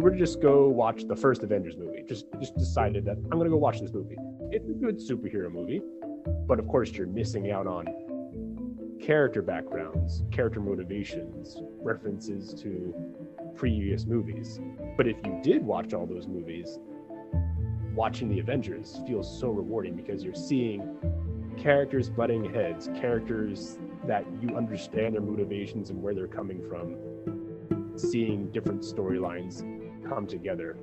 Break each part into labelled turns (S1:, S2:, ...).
S1: were to just go watch the first Avengers movie, just decided that I'm gonna go watch this movie. It's a good superhero movie, but of course you're missing out on character backgrounds, character motivations, references to previous movies. But if you did watch all those movies, watching the Avengers feels so rewarding because you're seeing characters butting heads, characters that you understand their motivations and where they're coming from, seeing different storylines come together.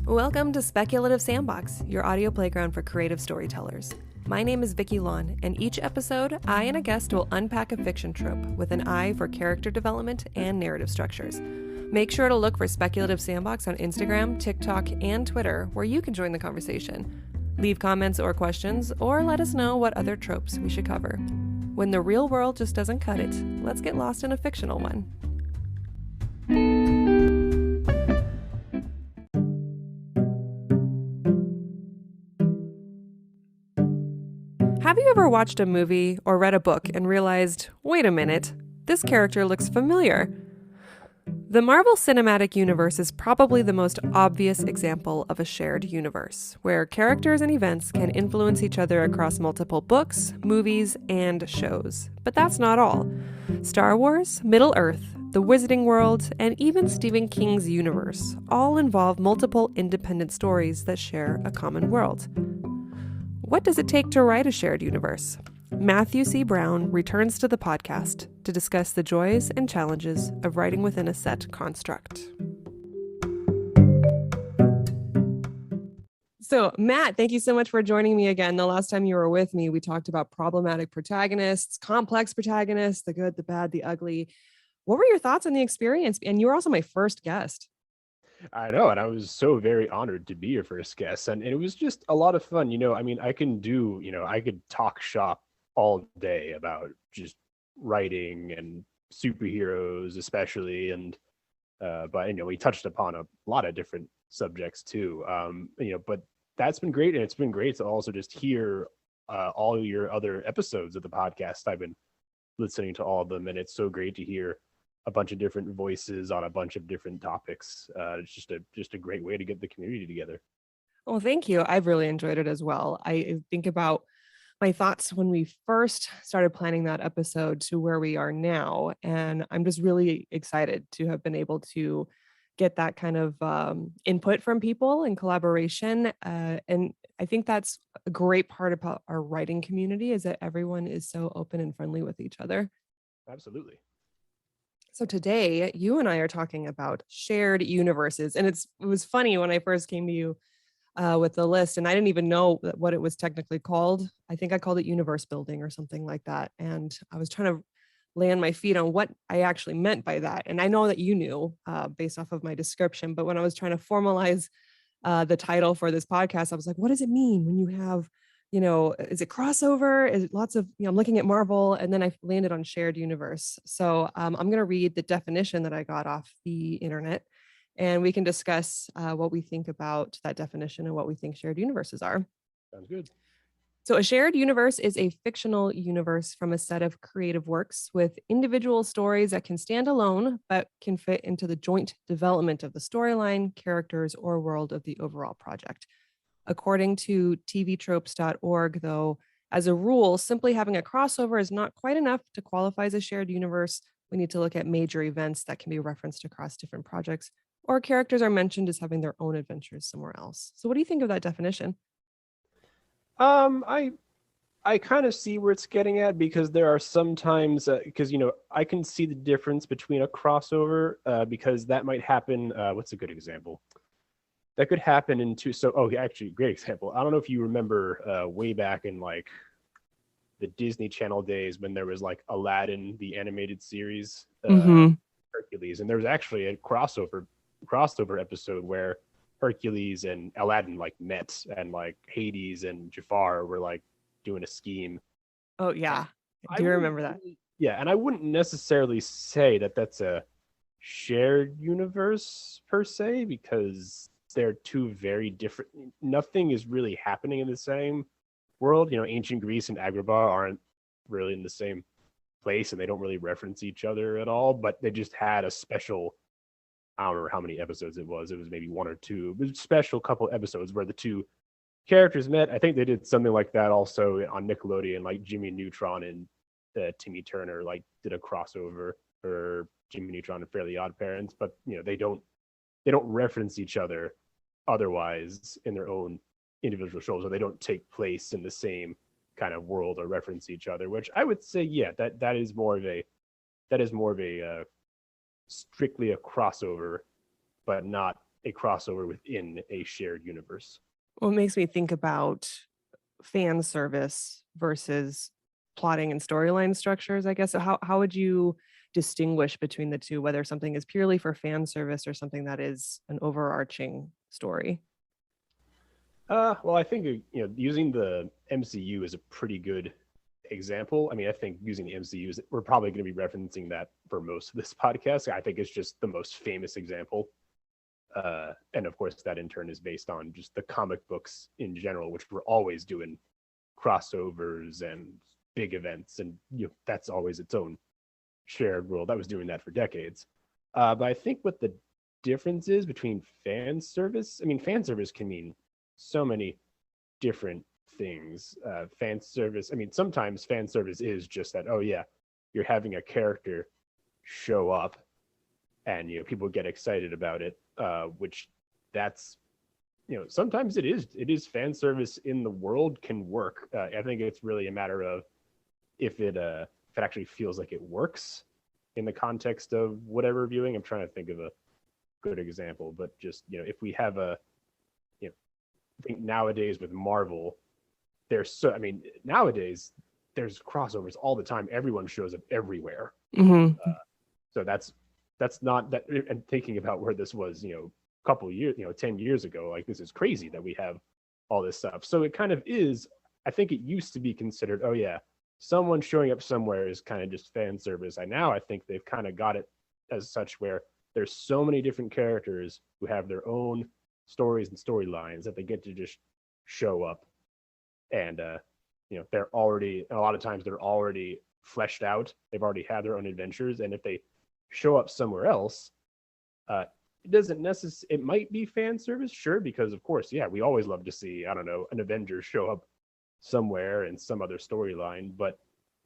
S2: Welcome to Speculative Sandbox, your audio playground for creative storytellers. My name is Vicky Lawn, and each episode, I and a guest will unpack a fiction trope with an eye for character development and narrative structures. Make sure to look for Speculative Sandbox on Instagram, TikTok, and Twitter, where you can join the conversation. Leave comments or questions, or let us know what other tropes we should cover. When the real world just doesn't cut it, let's get lost in a fictional one. Have you ever watched a movie or read a book and realized, wait a minute, this character looks familiar? The Marvel Cinematic Universe is probably the most obvious example of a shared universe, where characters and events can influence each other across multiple books, movies, and shows. But that's not all. Star Wars, Middle-earth, the Wizarding World, and even Stephen King's universe all involve multiple independent stories that share a common world. What does it take to write a shared universe? Matthew C. Brown returns to the podcast to discuss the joys and challenges of writing within a set construct. So, Matt, thank you so much for joining me again. The last time you were with me, we talked about problematic protagonists, complex protagonists, the good, the bad, the ugly. What were your thoughts on the experience? And you were also my first guest.
S1: I know, and I was so very honored to be your first guest, and it was just a lot of fun. I could talk shop all day about just writing and superheroes especially, and but we touched upon a lot of different subjects too. But that's been great, and it's been great to also just hear all your other episodes of the podcast. I've been listening to all of them, and it's so great to hear a bunch of different voices on a bunch of different topics. It's just a great way to get the community together.
S2: Well, thank you. I've really enjoyed it as well. I think about my thoughts when we first started planning that episode to where we are now. And I'm just really excited to have been able to get that kind of input from people and collaboration. And I think that's a great part about our writing community, is that everyone is so open and friendly with each other.
S1: Absolutely.
S2: So today, you and I are talking about shared universes. And it was funny when I first came to you with the list, and I didn't even know what it was technically called. I think I called it universe building or something like that. And I was trying to land my feet on what I actually meant by that. And I know that you knew based off of my description, but when I was trying to formalize the title for this podcast, I was like, what does it mean when you have, is it crossover? Is it lots of, I'm looking at Marvel, and then I landed on shared universe. So I'm going to read the definition that I got off the internet, and we can discuss what we think about that definition and what we think shared universes are.
S1: Sounds good.
S2: So a shared universe is a fictional universe from a set of creative works with individual stories that can stand alone, but can fit into the joint development of the storyline, characters, or world of the overall project. According to tvtropes.org, though, as a rule, simply having a crossover is not quite enough to qualify as a shared universe. We need to look at major events that can be referenced across different projects, or characters are mentioned as having their own adventures somewhere else. So what do you think of that definition?
S1: I kind of see where it's getting at, because there are sometimes because I can see the difference between a crossover because that might happen. What's a good example? That could happen in two. Actually, great example. I don't know if you remember way back in like the Disney Channel days when there was like Aladdin, the animated series, Hercules, and there was actually a crossover episode where Hercules and Aladdin like met, and like Hades and Jafar were like doing a scheme.
S2: Oh yeah, I do remember that.
S1: Yeah, and I wouldn't necessarily say that that's a shared universe per se, because they're two very different. Nothing is really happening in the same world. Ancient Greece and Agrabah aren't really in the same place and they don't really reference each other at all, but they just had a special, I don't remember how many episodes it was. It was maybe one or two, but special couple episodes where the two characters met. I think they did something like that also on Nickelodeon, like Jimmy Neutron and Timmy Turner like did a crossover for Jimmy Neutron and Fairly Odd Parents, but they don't reference each other otherwise in their own individual shows, or they don't take place in the same kind of world or reference each other. Which I would say, yeah, that is more of a strictly a crossover, but not a crossover within a shared universe.
S2: Well, it makes me think about fan service versus plotting and storyline structures, I guess. So how would you distinguish between the two, whether something is purely for fan service or something that is an overarching story?
S1: Well, I think using the MCU is a pretty good example. I mean, I think using the MCU is we're probably going to be referencing that for most of this podcast. I think it's just the most famous example, and of course, that in turn is based on just the comic books in general, which were always doing crossovers and big events, and that's always its own shared world. I was doing that for decades. But I think what the difference is between fan service, I mean, fan service can mean so many different things. Fan service, I mean, sometimes fan service is just that, oh, yeah, you're having a character show up and, people get excited about it, which that's, sometimes it is fan service in the world can work. I think it's really a matter of if it actually feels like it works in the context of whatever viewing. I'm trying to think of a good example, but just if we have I think nowadays with Marvel, nowadays there's crossovers all the time. Everyone shows up everywhere.
S2: Hmm.
S1: So that's not that. And thinking about where this was, couple years, 10 years ago, like this is crazy that we have all this stuff. So it kind of is. I think it used to be considered, oh yeah, someone showing up somewhere is kind of just fan service. I think they've kind of got it as such where there's so many different characters who have their own stories and storylines that they get to just show up, and they're already, a lot of times they're already fleshed out. They've already had their own adventures, and if they show up somewhere else, it doesn't necessarily, it might be fan service, sure, because of course, yeah, we always love to see, I don't know, an Avenger show up somewhere in some other storyline, but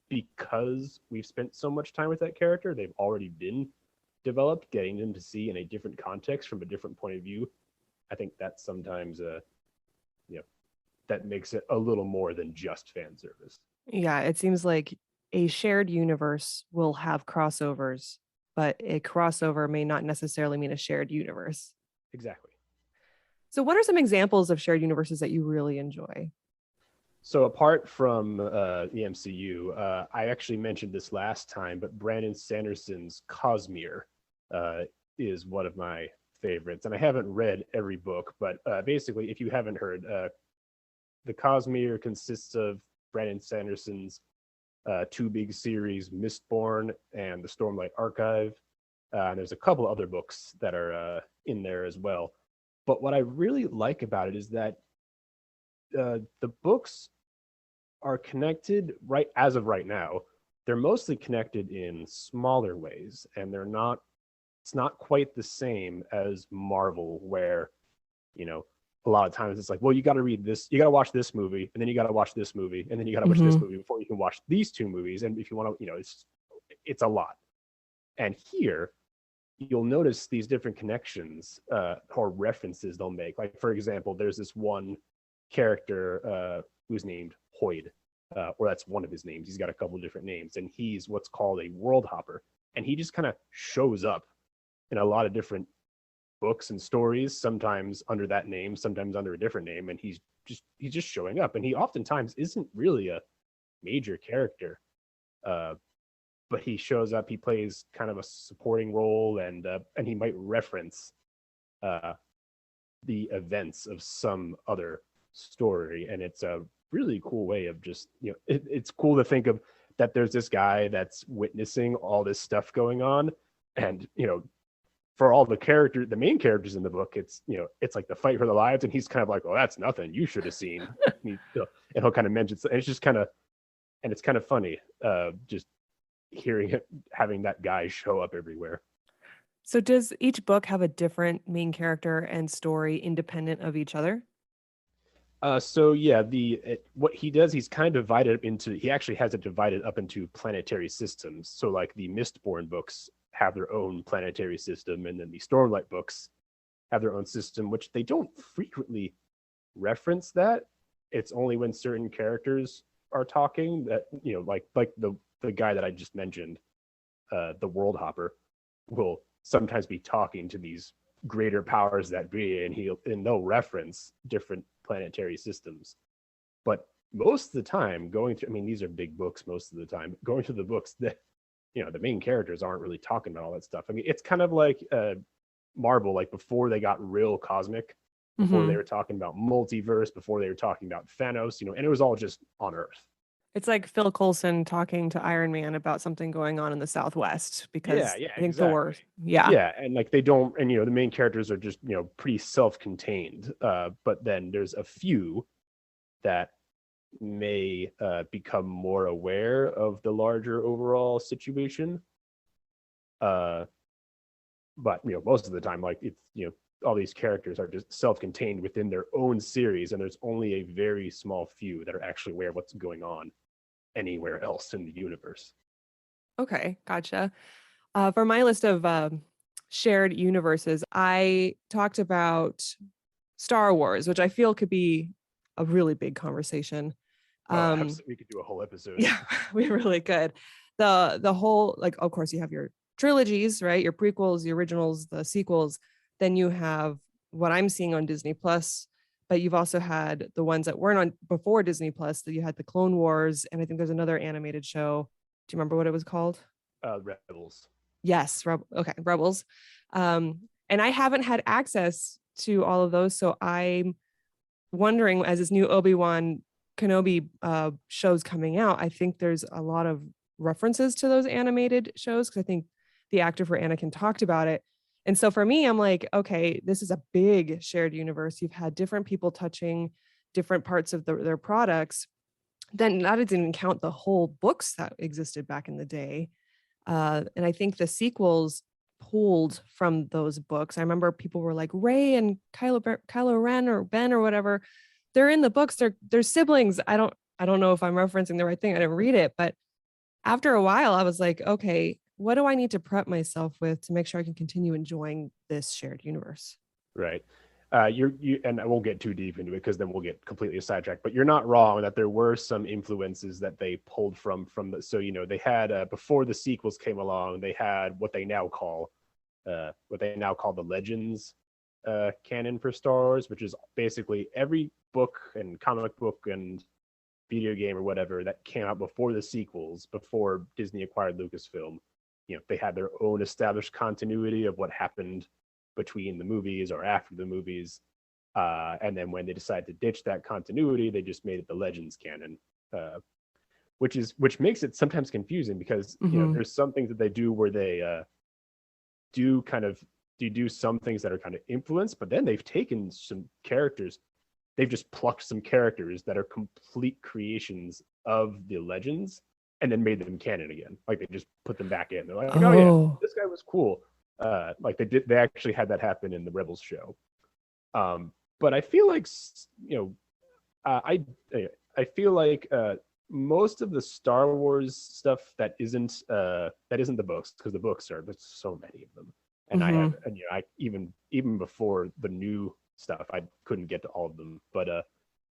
S1: because we've spent so much time with that character, they've already been developed, getting them to see in a different context from a different point of view. I think that sometimes that makes it a little more than just fan service.
S2: Yeah, it seems like a shared universe will have crossovers, but a crossover may not necessarily mean a shared universe.
S1: Exactly.
S2: So, what are some examples of shared universes that you really enjoy?
S1: So apart from the MCU, I actually mentioned this last time, but Brandon Sanderson's Cosmere is one of my favorites. And I haven't read every book, but basically, if you haven't heard, the Cosmere consists of Brandon Sanderson's two big series, Mistborn and the Stormlight Archive. And there's a couple other books that are in there as well. But what I really like about it is that the books are connected right as of right now. They're mostly connected in smaller ways, and it's not quite the same as Marvel, where a lot of times it's like, well, you got to read this, you got to watch this movie, and then you got to watch this movie, and then you got to watch this
S2: Hmm.
S1: movie before you can watch these two movies. And if you want to, it's a lot. And here you'll notice these different connections or references they'll make. Like, for example, there's this one character who's named Hoyd, or that's one of his names. He's got a couple of different names, and he's what's called a world hopper. And he just kind of shows up in a lot of different books and stories, sometimes under that name, sometimes under a different name. And he's just showing up. And he oftentimes isn't really a major character, but he shows up. He plays kind of a supporting role, and he might reference the events of some other story. And it's a really cool way of just it's cool to think of that there's this guy that's witnessing all this stuff going on, and for all the main characters in the book, it's like the fight for their lives, and he's kind of like, oh, that's nothing, you should have seen. And he'll kind of mention, and it's just kind of, and it's kind of funny, just hearing it, having that guy show up everywhere.
S2: So does each book have a different main character and story independent of each other?
S1: So yeah, what he does, he's kind of divided up into. He actually has it divided up into planetary systems. So like the Mistborn books have their own planetary system, and then the Stormlight books have their own system, which they don't frequently reference that. It's only when certain characters are talking that, like the guy that I just mentioned, the World Hopper, will sometimes be talking to these greater powers that be, and they'll reference different planetary systems. But most of the time, going through, I mean, these are big books. Most of the time, going through the books, the main characters aren't really talking about all that stuff. I mean, it's kind of like Marvel, like before they got real cosmic, before they
S2: Mm-hmm.
S1: were talking about multiverse, before they were talking about Thanos, and it was all just on Earth.
S2: It's like Phil Coulson talking to Iron Man about something going on in the Southwest
S1: Yeah,
S2: because
S1: yeah,
S2: I think
S1: exactly.
S2: Thor, yeah.
S1: Yeah, and like they don't, and the main characters are just pretty self-contained. But then there's a few that may become more aware of the larger overall situation. Uh, but most of the time, like it's all these characters are just self-contained within their own series, and there's only a very small few that are actually aware of what's going on anywhere else in the universe.
S2: Okay, gotcha. For my list of shared universes, I talked about Star Wars, which I feel could be a really big conversation.
S1: Oh,
S2: Um,
S1: absolutely, we could do a whole episode.
S2: yeah, we really could. The whole, like, of course, you have your trilogies, right? Your prequels, the originals, the sequels. Then you have what I'm seeing on Disney Plus, but you've also had the ones that weren't on before Disney Plus. That you had the Clone Wars, and I think there's another animated show. Do you remember what it was called?
S1: Rebels.
S2: Yes, okay, Rebels. And I haven't had access to all of those, so I'm wondering, as this new Obi-Wan Kenobi shows coming out, I think there's a lot of references to those animated shows because I think the actor for Anakin talked about it. And so for me, I'm like, okay, this is a big shared universe. You've had different people touching different parts of their products. Then that didn't count the whole books that existed back in the day. And I think the sequels pulled from those books. I remember people were like Ray and Kylo Ren or Ben or whatever. They're in the books. They're siblings. I don't know if I'm referencing the right thing. I didn't read it, but after a while, I was like, okay, what do I need to prep myself with to make sure I can continue enjoying this shared universe?
S1: Right. And I won't get too deep into it because then we'll get completely sidetracked. But you're not wrong that there were some influences that they pulled from the. So they had before the sequels came along, they had what they now call the Legends canon for Star Wars, which is basically every book and comic book and video game or whatever that came out before the sequels, before Disney acquired Lucasfilm. They had their own established continuity of what happened between the movies or after the movies. And then when they decided to ditch that continuity, they just made it the Legends canon, which makes it sometimes confusing because
S2: Mm-hmm.
S1: there's some things that they do where they do kind of do some things that are kind of influenced, but then they've taken some characters, they've just plucked some characters that are complete creations of the Legends and then made them canon again. Like they just put them back in. They're like, oh yeah,
S2: Oh.
S1: this guy was cool. Like they actually had that happen in the Rebels show. But I feel like I I feel like most of the Star Wars stuff that isn't the books, because the books are, there's so many of them, and I have,
S2: Mm-hmm.
S1: and I even before the new stuff I couldn't get to all of them, but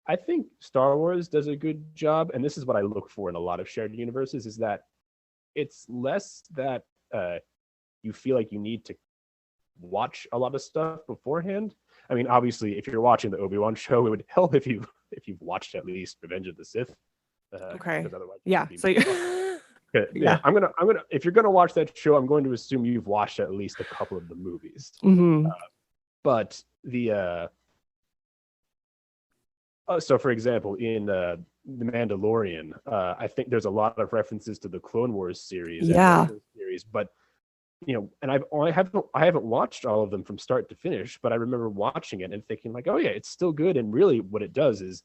S1: I think Star Wars does a good job, and this is what I look for in a lot of shared universes, is that it's less that you feel like you need to watch a lot of stuff beforehand. I mean, obviously, if you're watching the Obi-Wan show, it would help if you've watched at least Revenge of the Sith,
S2: Okay.
S1: because otherwise you
S2: Yeah.
S1: would be
S2: So
S1: missing out. Yeah,
S2: yeah.
S1: I'm gonna. If you're gonna watch that show, I'm going to assume you've watched at least a couple of the movies.
S2: Mm-hmm.
S1: But so for example, in the Mandalorian, I think there's a lot of references to the Clone Wars series and the
S2: Yeah.
S1: Rebels series, but and I haven't watched all of them from start to finish, but I remember watching it and thinking like, oh yeah, it's still good. And really, what it does is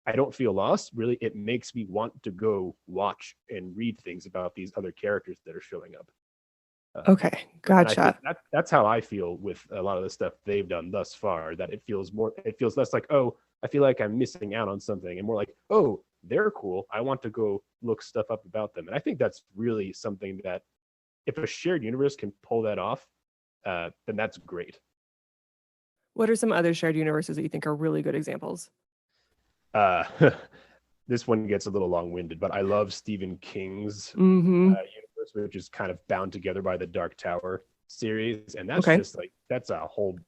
S1: I don't feel lost. Really, it makes me want to go watch and read things about these other characters that are showing up. Uh,
S2: Okay,
S1: and I think
S2: gotcha.
S1: that's how I feel with a lot of the stuff they've done thus far. That it feels less like, oh, I feel like I'm missing out on something, and more like, oh, they're cool. I want to go look stuff up about them. And I think that's really something that if a shared universe can pull that off, then that's great.
S2: What are some other shared universes that you think are really good examples?
S1: Uh, this one gets a little long-winded, but I love Stephen King's
S2: Mm-hmm.
S1: universe, which is kind of bound together by the Dark Tower series, and that's
S2: Okay.
S1: just like that's a whole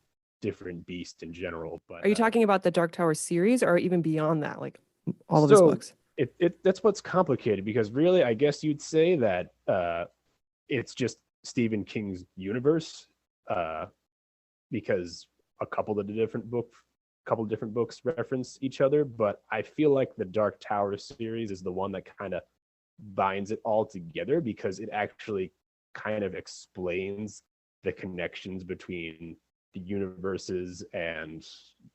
S1: different beast in general. But
S2: Are you talking about the Dark Tower series or even beyond that, like all of his
S1: so
S2: books?
S1: it that's what's complicated because really, I guess you'd say that it's just Stephen King's universe, uh, because a couple of different books reference each other. But I feel like the Dark Tower series is the one that kind of binds it all together because it actually kind of explains the connections between the universes and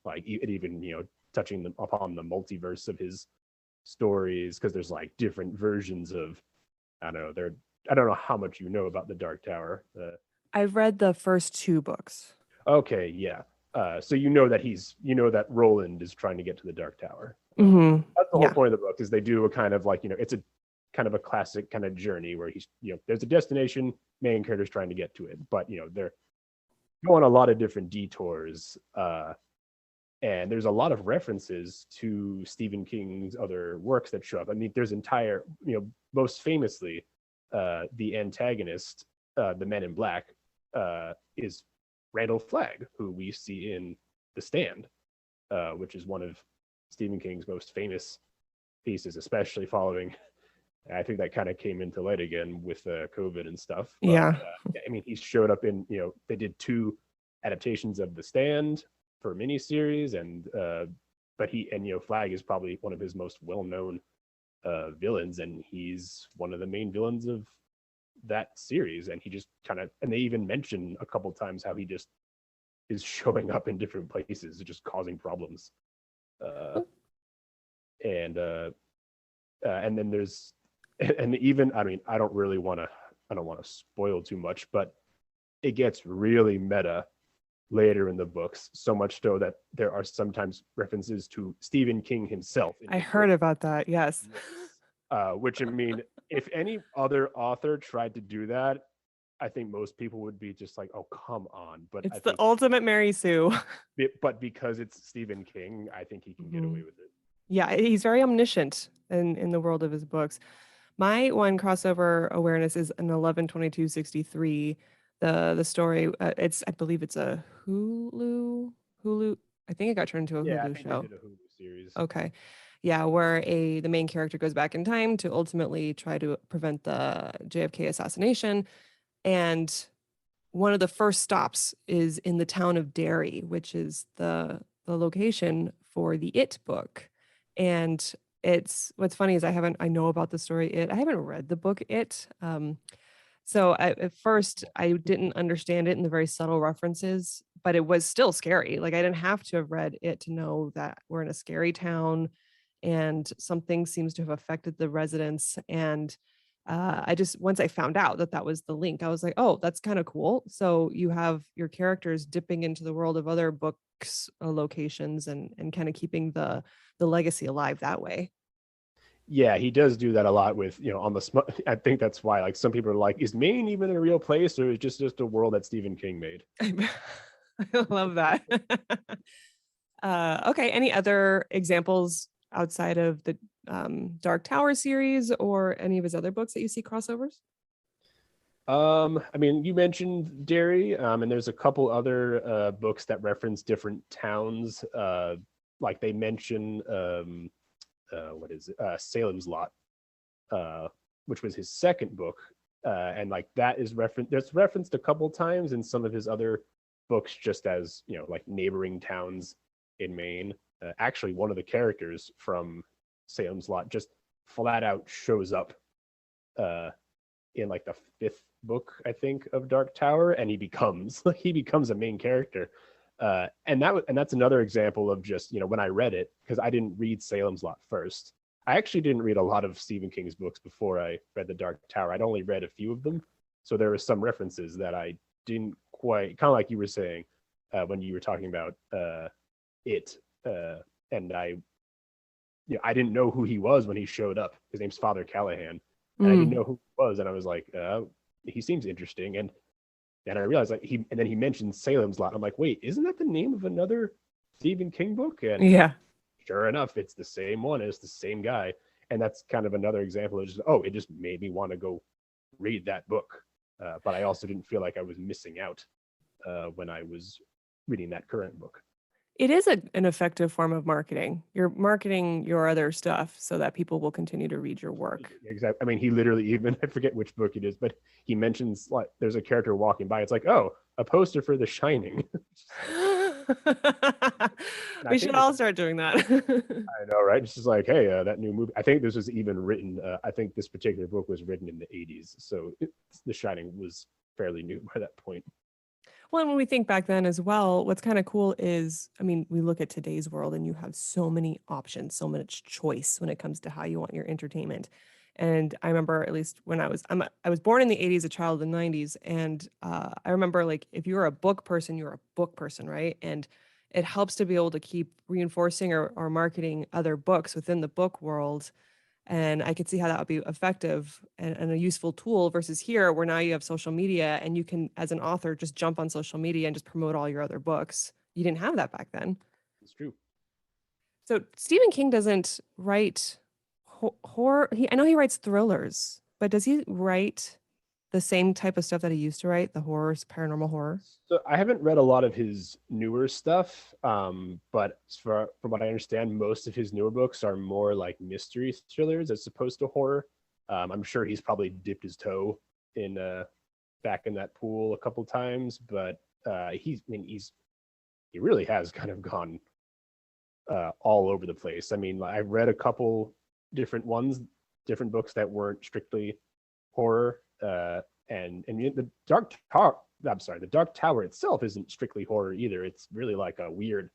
S1: like it even touching upon the multiverse of his stories because there's like different versions of I don't know there I don't know how much you know about the Dark Tower.
S2: I've read the first two books.
S1: Okay, yeah. So you know that Roland is trying to get to the Dark Tower.
S2: Mm-hmm.
S1: That's the whole
S2: Yeah.
S1: point of the book is they do a kind of like it's a kind of a classic kind of journey where he's there's a destination, main character's trying to get to it, but they're going a lot of different detours, and there's a lot of references to Stephen King's other works that show up. I mean, there's entire most famously, the antagonist, the Men in Black, is Randall Flagg, who we see in The Stand, which is one of Stephen King's most famous pieces, especially following. I think that kind of came into light again with COVID and stuff. But
S2: Yeah.
S1: I mean, he showed up in they did two adaptations of The Stand for a miniseries, and but Flagg is probably one of his most well known villains, and he's one of the main villains of that series. And he just kind of and they even mention a couple times how he just is showing up in different places, just causing problems. Uh, and then there's and even I mean I don't want to spoil too much, but it gets really meta later in the books, so much so that there are sometimes references to Stephen King himself in
S2: I
S1: his
S2: heard
S1: book.
S2: about that. Yes.
S1: Yes. Which I mean, if any other author tried to do that, I think most people would be just like, "Oh, come on!" But I
S2: It's the
S1: think,
S2: ultimate Mary Sue.
S1: but because it's Stephen King, I think he can get
S2: Mhm.
S1: away with it.
S2: Yeah, he's very omniscient in the world of his books. My one crossover awareness is an 11/22/63. The story, it's I believe it's a Hulu. I think it got turned into a
S1: Yeah, I
S2: Hulu
S1: think they
S2: show.
S1: did a Hulu series.
S2: Okay. Yeah, where the main character goes back in time to ultimately try to prevent the JFK assassination. And one of the first stops is in the town of Derry, which is the location for the It book. And it's what's funny is I know about the story It. I haven't read the book It. So at first, I didn't understand it in the very subtle references, but it was still scary. Like I didn't have to have read it to know that we're in a scary town and something seems to have affected the residents. And I just, once I found out that that was the link, I was like, oh, that's kind of cool. So you have your characters dipping into the world of other books, locations, and kind of keeping the legacy alive that way.
S1: Yeah, he does do that a lot with on the I think that's why like some people are like, is Maine even a real place or is it just a world that Stephen King made?
S2: I love that. Okay, any other examples outside of the Dark Tower series or any of his other books that you see crossovers?
S1: I mean, you mentioned Derry, and there's a couple other books that reference different towns. Like they mention what is it? Salem's Lot, uh, which was his second book, and like that is referenced. There's referenced a couple times in some of his other books, just as like neighboring towns in Maine. Actually, one of the characters from Salem's Lot just flat out shows up uh, in like the fifth book, I think, of Dark Tower, and he becomes he becomes a main character. And that's another example of just, when I read it, because I didn't read Salem's Lot first. I actually didn't read a lot of Stephen King's books before I read The Dark Tower. I'd only read a few of them, so there were some references that I didn't quite, kind of like you were saying, when you were talking about it, and I didn't know who he was when he showed up. His name's Father Callahan, and I didn't
S2: Mm.
S1: know who he was, and I was like, he seems interesting, and then I realized, like, and then he mentioned Salem's Lot. I'm like, wait, isn't that the name of another Stephen King book? And
S2: Yeah.
S1: sure enough, it's the same one. It's the same guy, and that's kind of another example of just, it just made me want to go read that book. But I also didn't feel like I was missing out when I was reading that current book.
S2: It is an effective form of marketing. You're marketing your other stuff so that people will continue to read your work.
S1: Exactly. I mean, he literally even, I forget which book it is, but he mentions, like, there's a character walking by. It's like, oh, a poster for The Shining. Like, and I
S2: We
S1: think
S2: should
S1: this,
S2: all start doing that.
S1: I know, right? It's just like, hey, that new movie. I think this was even written. I think this particular book was written in the '80s, so The Shining was fairly new by that point.
S2: Well, and when we think back then as well, what's kind of cool is, I mean, we look at today's world and you have so many options, so much choice when it comes to how you want your entertainment. And I remember, at least when I was born in the 80s, a child in the 90s. And I remember, like, if you're a book person, you're a book person, right? And it helps to be able to keep reinforcing or marketing other books within the book world, and I could see how that would be effective and a useful tool versus here, where now you have social media and you can, as an author, just jump on social media and just promote all your other books. You didn't have that back then.
S1: It's true.
S2: So Stephen King doesn't write horror. I know he writes thrillers, but does he write the same type of stuff that he used to write, the horrors, paranormal horror?
S1: So I haven't read a lot of his newer stuff, but from what I understand, most of his newer books are more like mystery thrillers as opposed to horror. I'm sure he's probably dipped his toe in back in that pool a couple times, but he really has kind of gone all over the place. I mean, I've read a couple different ones, different books that weren't strictly horror, and the Dark Tower. I'm sorry, the Dark Tower itself isn't strictly horror either. It's really like a weird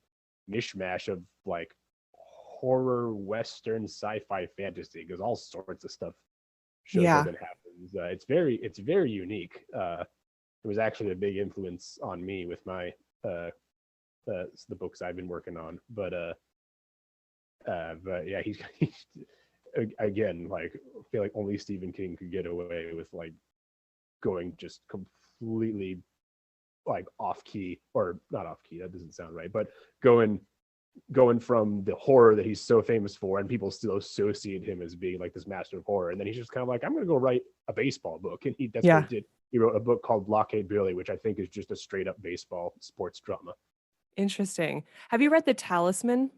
S1: mishmash of like horror, western, sci-fi, fantasy, because all sorts of stuff shows up
S2: Yeah.
S1: and happens. It's very unique. It was actually a big influence on me with my the books I've been working on. But yeah, he's again, like, I feel like only Stephen King could get away with like going just completely like off key, or not off key, that doesn't sound right, but going from the horror that he's so famous for, and people still associate him as being like this master of horror, and then he's just kind of like, I'm gonna go write a baseball book, and that's what he
S2: Yeah.
S1: did. He wrote a book called Blockade Billy, which I think is just a straight up baseball sports drama.
S2: Interesting. Have you read The Talisman?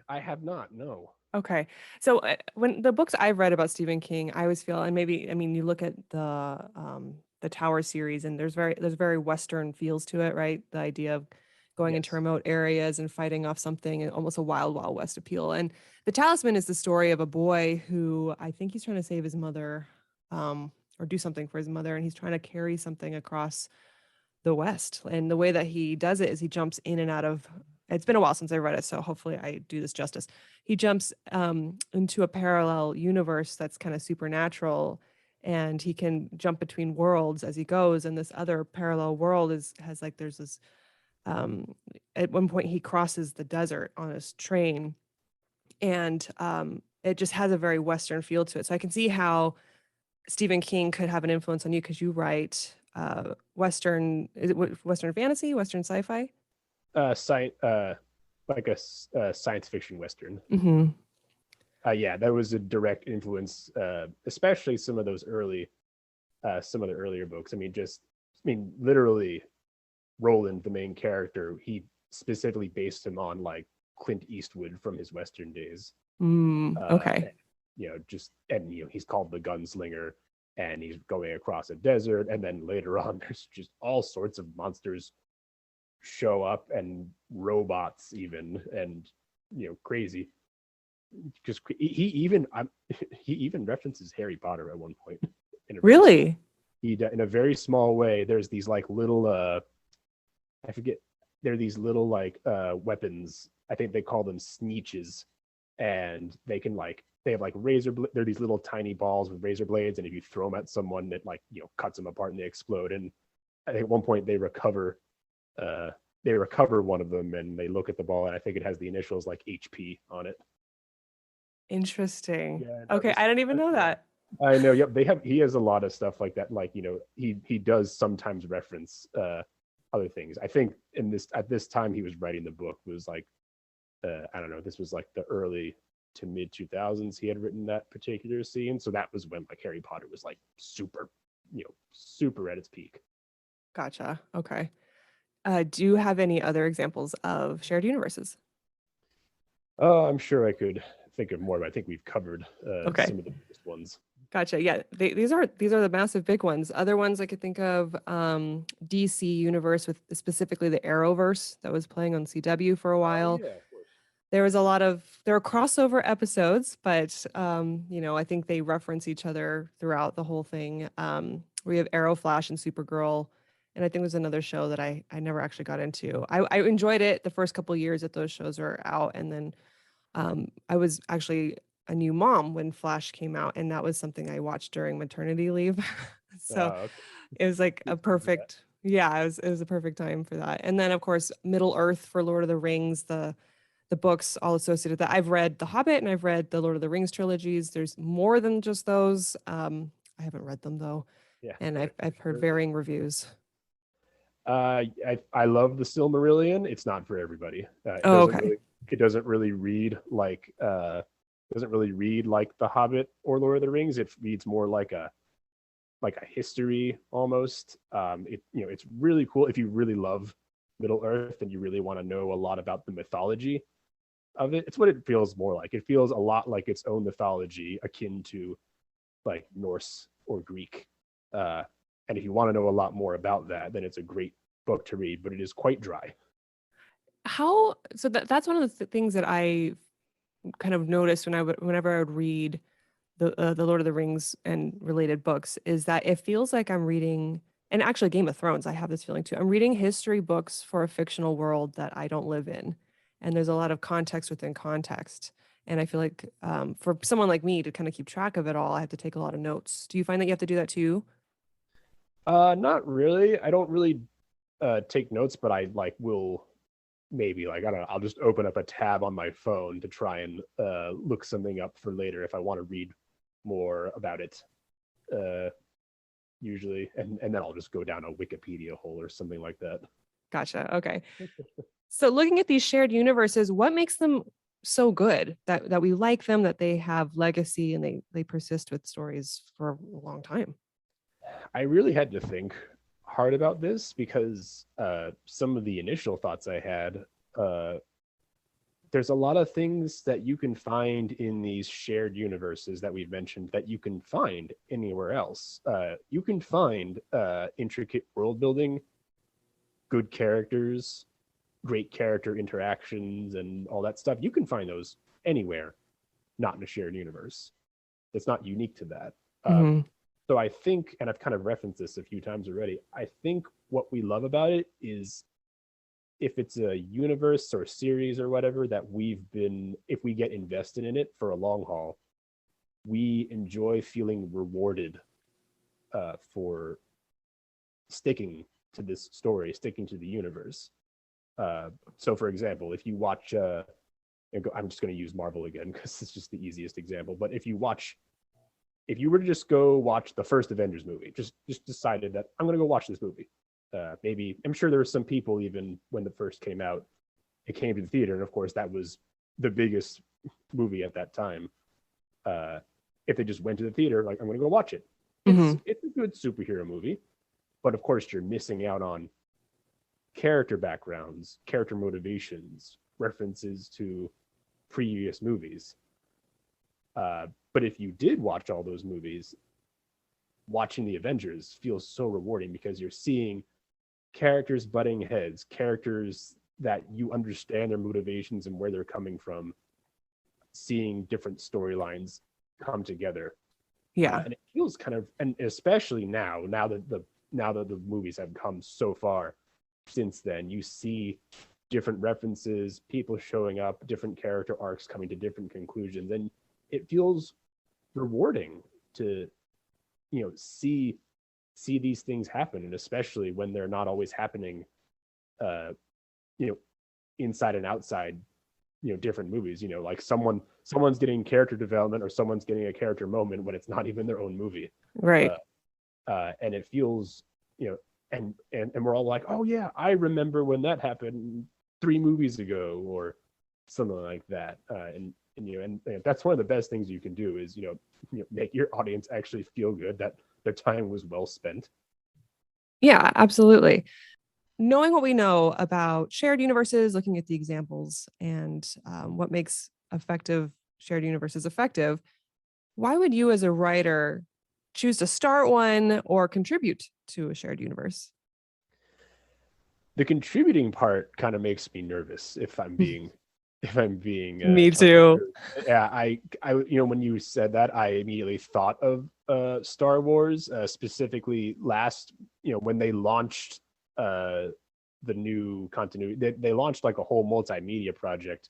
S1: I have not, no.
S2: Okay. So when the books I've read about Stephen King, I always feel, and maybe, I mean, you look at the Tower series, and there's very Western feels to it, right? The idea of going into
S1: Yes.
S2: remote areas and fighting off something, and almost a wild, wild west appeal. And The Talisman is the story of a boy who, I think he's trying to save his mother, or do something for his mother, and he's trying to carry something across the West. And the way that he does it is he jumps in and out of, it's been a while since I read it, so hopefully I do this justice. He jumps into a parallel universe that's kind of supernatural, and he can jump between worlds as he goes. And this other parallel world has, like, there's this at one point he crosses the desert on his train, and it just has a very Western feel to it. So I can see how Stephen King could have an influence on you because you write Western, is it Western fantasy, Western sci-fi?
S1: Science, like a science fiction western.
S2: Hmm.
S1: Yeah, that was a direct influence, especially some of the earlier books. Literally, Roland, the main character, he specifically based him on like Clint Eastwood from his western days.
S2: Okay.
S1: And, he's called the gunslinger, and he's going across a desert, and then later on, there's just all sorts of monsters show up, and robots even, and crazy. Because he even references Harry Potter at one point in a very small
S2: Really?
S1: in a very small way. There's these like little I forget, they're these little like weapons. I think they call them sneeches, and they can like they have like they're these little tiny balls with razor blades, and if you throw them at someone, it like cuts them apart and they explode. And I think at one point uh they recover one of them and they look at the ball, and I think it has the initials like HP on it.
S2: Interesting.
S1: Yeah, no,
S2: Okay,
S1: just
S2: I didn't even know
S1: yeah.
S2: that.
S1: I know. Yep, he has a lot of stuff like that. Like he does sometimes reference other things. I think in this at this time he was writing the book was like I don't know. This was like the early to mid 2000s. He had written that particular scene, so that was when like Harry Potter was like super, super at its peak.
S2: Gotcha. Okay. Do you have any other examples of shared universes?
S1: Oh, I'm sure I could think of more, but I think we've covered
S2: Okay.
S1: some of the biggest ones.
S2: Gotcha. Yeah, these are the massive big ones. Other ones I could think of, DC universe with specifically the Arrowverse that was playing on CW for a
S1: Oh
S2: while.
S1: yeah, of course.
S2: There are crossover episodes, but I think they reference each other throughout the whole thing. We have Arrow, Flash, and Supergirl, and I think there's another show that I never actually got into. I enjoyed it the first couple years that those shows were out, and then I was actually a new mom when Flash came out, and that was something I watched during maternity leave. So
S1: Okay.
S2: it was like a
S1: Good time for that.
S2: perfect, yeah, it was a perfect time for that. And then of course Middle Earth for Lord of the Rings, the books all associated with that. I've read The Hobbit and I've read the Lord of the Rings trilogies. There's more than just those. I haven't read them though,
S1: Yeah,
S2: and I've heard
S1: sure.
S2: varying reviews.
S1: I love the Silmarillion. It's not for everybody.
S2: Oh, okay.
S1: It doesn't really read like The Hobbit or Lord of the Rings. It reads more like a history almost. It's really cool if you really love Middle Earth and you really want to know a lot about the mythology of it. It's what it feels more like. It feels a lot like its own mythology, akin to like Norse or Greek. Uh, and if you want to know a lot more about that, then it's a great book to read, but it is quite dry.
S2: That's one of the things that I kind of noticed whenever I would read the Lord of the Rings and related books is that it feels like I'm reading, and actually Game of Thrones, I have this feeling too. I'm reading history books for a fictional world that I don't live in, and there's a lot of context within context. And I feel like for someone like me to kind of keep track of it all, I have to take a lot of notes. Do you find that you have to do that too?
S1: Not really. I don't really take notes, but I like will maybe like I don't know. I'll just open up a tab on my phone to try and look something up for later if I want to read more about it. Uh, Usually, and then I'll just go down a Wikipedia hole or something like that.
S2: Gotcha. Okay. So looking at these shared universes, what makes them so good that we like them, that they have legacy and they persist with stories for a long time?
S1: I really had to think hard about this because some of the initial thoughts I had, uh, there's a lot of things that you can find in these shared universes that we've mentioned that you can find anywhere else. You can find intricate world building, good characters, great character interactions, and all that stuff. You can find those anywhere, not in a shared universe. It's not unique to that.
S2: Hmm.
S1: So I think, and I've kind of referenced this a few times already, I think what we love about it is if it's a universe or series or whatever that if we get invested in it for a long haul, we enjoy feeling rewarded for sticking to this story, sticking to the universe. So, for example, if you watch, I'm just going to use Marvel again because it's just the easiest example. But if you were to just go watch the first Avengers movie, just decided that I'm going to go watch this movie. Maybe I'm sure there were some people even when the first came out, it came to the theater, and of course that was the biggest movie at that time. If they just went to the theater, like I'm going to go watch it,
S2: Hmm.
S1: it's a good superhero movie, but of course you're missing out on character backgrounds, character motivations, references to previous movies. But if you did watch all those movies, watching the Avengers feels so rewarding because you're seeing characters butting heads, characters that you understand their motivations and where they're coming from, seeing different storylines come together.
S2: Yeah.
S1: And it feels kind of, and especially now that the movies have come so far, since then, you see different references, people showing up, different character arcs coming to different conclusions, and it feels rewarding to see these things happen, and especially when they're not always happening, uh, you know, inside and outside, different movies. Like someone's getting character development or someone's getting a character moment when it's not even their own movie.
S2: Right.
S1: Uh, and it feels, and we're all like, oh yeah, I remember when that happened 3 movies ago or something like that. And that's one of the best things you can do is make your audience actually feel good that their time was well spent.
S2: Yeah, absolutely. Knowing what we know about shared universes, looking at the examples and what makes effective shared universes effective, why would you as a writer choose to start one or contribute to a shared universe?
S1: The contributing part kind of makes me nervous if I'm being
S2: Me
S1: totally
S2: too.
S1: true. Yeah, I when you said that, I immediately thought of Star Wars, specifically last, when they launched uh the new continuity. They launched like a whole multimedia project.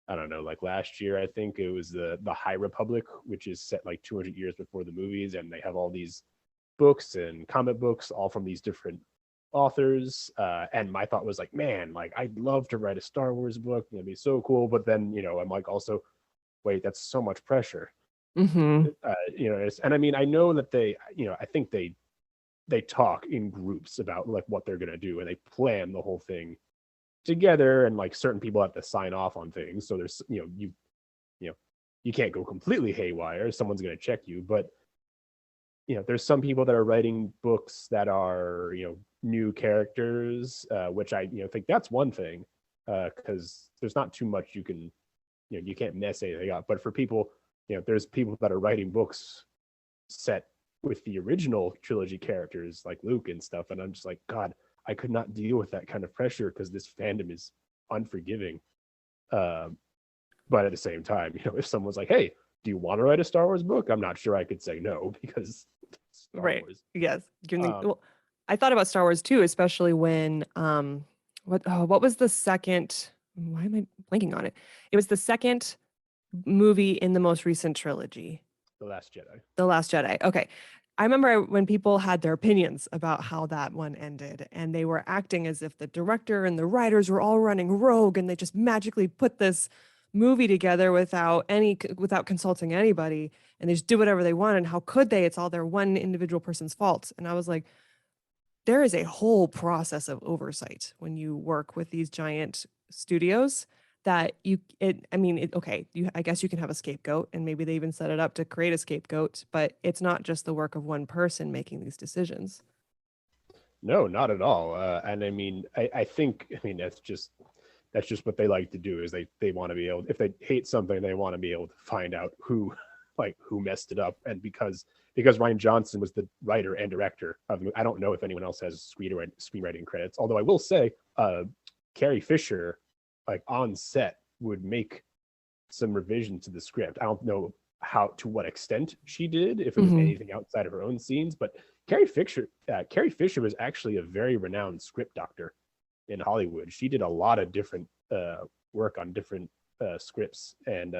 S1: I don't know, like last year, I think it was the High Republic, which is set like 200 years before the movies, and they have all these books and comic books, all from these different authors. And my thought was like, man, like I'd love to write a Star Wars book. It'd be so cool. But then, I'm like, also, wait, that's so much pressure.
S2: Hmm.
S1: And I mean, I know that I think they talk in groups about like what they're gonna do, and they plan the whole thing together. And like certain people have to sign off on things. So there's, you know, you can't go completely haywire. Someone's gonna check you, but there's some people that are writing books that are, new characters, which I, think that's one thing, because there's not too much you can, you can't mess anything up. But for people, there's people that are writing books set with the original trilogy characters like Luke and stuff, and I'm just like, God, I could not deal with that kind of pressure because this fandom is unforgiving. Um, but at the same time, if someone's like, "Hey, do you want to write a Star Wars book?" I'm not sure I could say no because Star
S2: Right.
S1: Wars.
S2: Yes.
S1: Um,
S2: Well, I thought about Star Wars too, especially when what was the second, why am I blanking on it? It was the second movie in the most recent trilogy.
S1: The Last Jedi.
S2: The Last Jedi. Okay. I remember when people had their opinions about how that one ended, and they were acting as if the director and the writers were all running rogue and they just magically put this movie together without consulting anybody, and they just do whatever they want. And how could they? It's all their one individual person's fault. And I was like, there is a whole process of oversight when you work with these giant studios that okay, I guess you can have a scapegoat, and maybe they even set it up to create a scapegoat, but it's not just the work of one person making these decisions.
S1: No, not at all. And I mean, I think, I mean, that's just what they like to do is they want to be able, if they hate something, they want to be able to find out who like who messed it up. And because Ryan Johnson was the writer and director of I don't know if anyone else has screenwriting credits, although I will say, Carrie Fisher, like on set, would make some revision to the script. I don't know how, to what extent she did, if it was
S2: Hmm.
S1: anything outside of her own scenes, but Carrie Fisher was actually a very renowned script doctor in Hollywood. She did a lot of different work on different scripts, and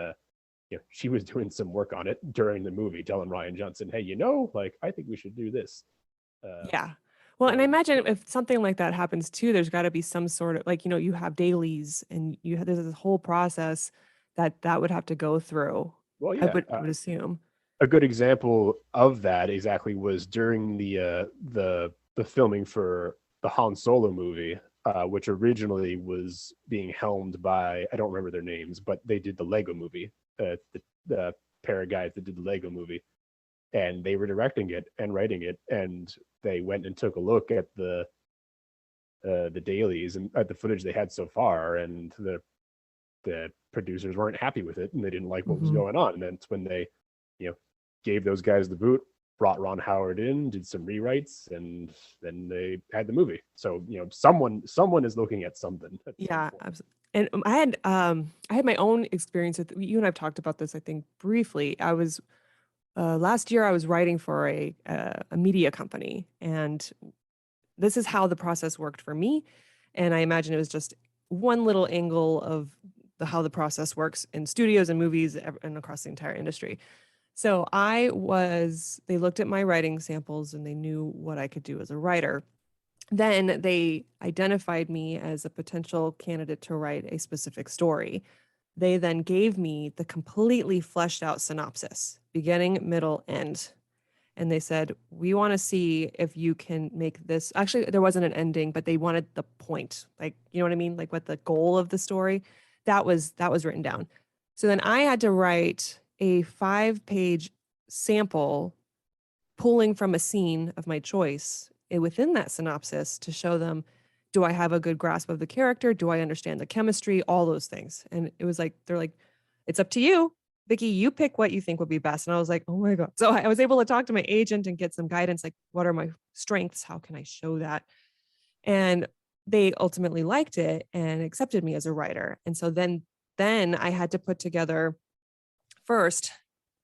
S1: she was doing some work on it during the movie, telling Ryan Johnson, "Hey, like I think we should do this." Uh,
S2: Yeah. Well, and I
S1: so,
S2: imagine if something like that happens too, there's got to be some sort of, like, you have dailies and there's this whole process that would have to go through.
S1: well,
S2: I
S1: yeah,
S2: would assume.
S1: a good example of that exactly was during the filming for the Han Solo movie, which originally was being helmed by, I don't remember their names, but they did the Lego movie, the pair of guys that did the Lego movie, and they were directing it and writing it, and they went and took a look at the dailies and at the footage they had so far, and the producers weren't happy with it and they didn't like what was
S2: Hmm.
S1: going on. And that's when they, you know, gave those guys the boot, brought Ron Howard in, did some rewrites, and then they had the movie. So, someone is looking at something at some
S2: Yeah,
S1: point.
S2: absolutely. And I had my own experience with, you and I've talked about this, I think, briefly. I was last year I was writing for a media company, and this is how the process worked for me. And I imagine it was just one little angle of how the process works in studios and movies and across the entire industry. So they looked at my writing samples and they knew what I could do as a writer. Then they identified me as a potential candidate to write a specific story. They then gave me the completely fleshed out synopsis, beginning, middle, end. And they said, we want to see if you can make this. Actually, there wasn't an ending, but they wanted the point. Like, you know what I mean? Like what the goal of the story. That was written down. So then I had to write a 5-page sample pulling from a scene of my choice within that synopsis to show them, do I have a good grasp of the character? Do I understand the chemistry? All those things. And it was like, they're like, it's up to you. Vicky, you pick what you think would be best. And I was like, oh my God. So I was able to talk to my agent and get some guidance, like, what are my strengths? How can I show that? And they ultimately liked it and accepted me as a writer. And so then I had to put together first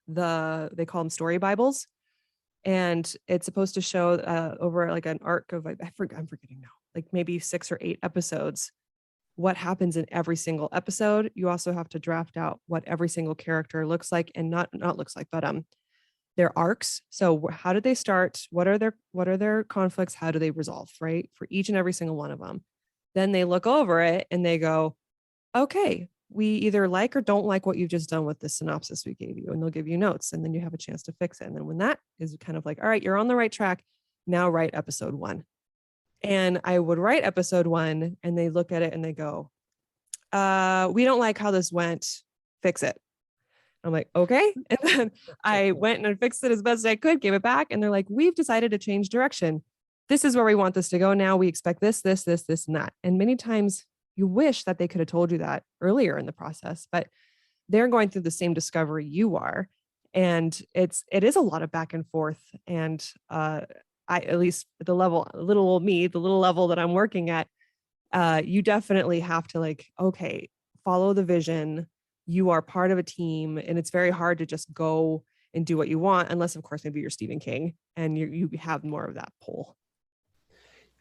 S2: they call them story Bibles. And it's supposed to show over like an arc of, I'm forgetting now, like maybe 6 or 8 episodes, what happens in every single episode. You also have to draft out what every single character looks like, and not looks like, but their arcs. So how did they start? What are their conflicts? How do they resolve, right? For each and every single one of them. Then they look over it and they go, okay, we either like or don't like what you've just done with the synopsis we gave you, and they'll give you notes, and then you have a chance to fix it. And then when that is kind of like, all right, you're on the right track, now write episode 1. And I would write episode 1 and they look at it and they go, we don't like how this went, fix it. I'm like, okay. And then I went and I fixed it as best as I could, gave it back. And they're like, we've decided to change direction. This is where we want this to go now. We expect this, and that. And many times you wish that they could have told you that earlier in the process, but they're going through the same discovery you are. And it is a lot of back and forth. And I, at least at the level, little old me, the little level that I'm working at, you definitely have to like, okay, follow the vision. You are part of a team, and it's very hard to just go and do what you want, unless of course maybe you're Stephen King and you have more of that pull.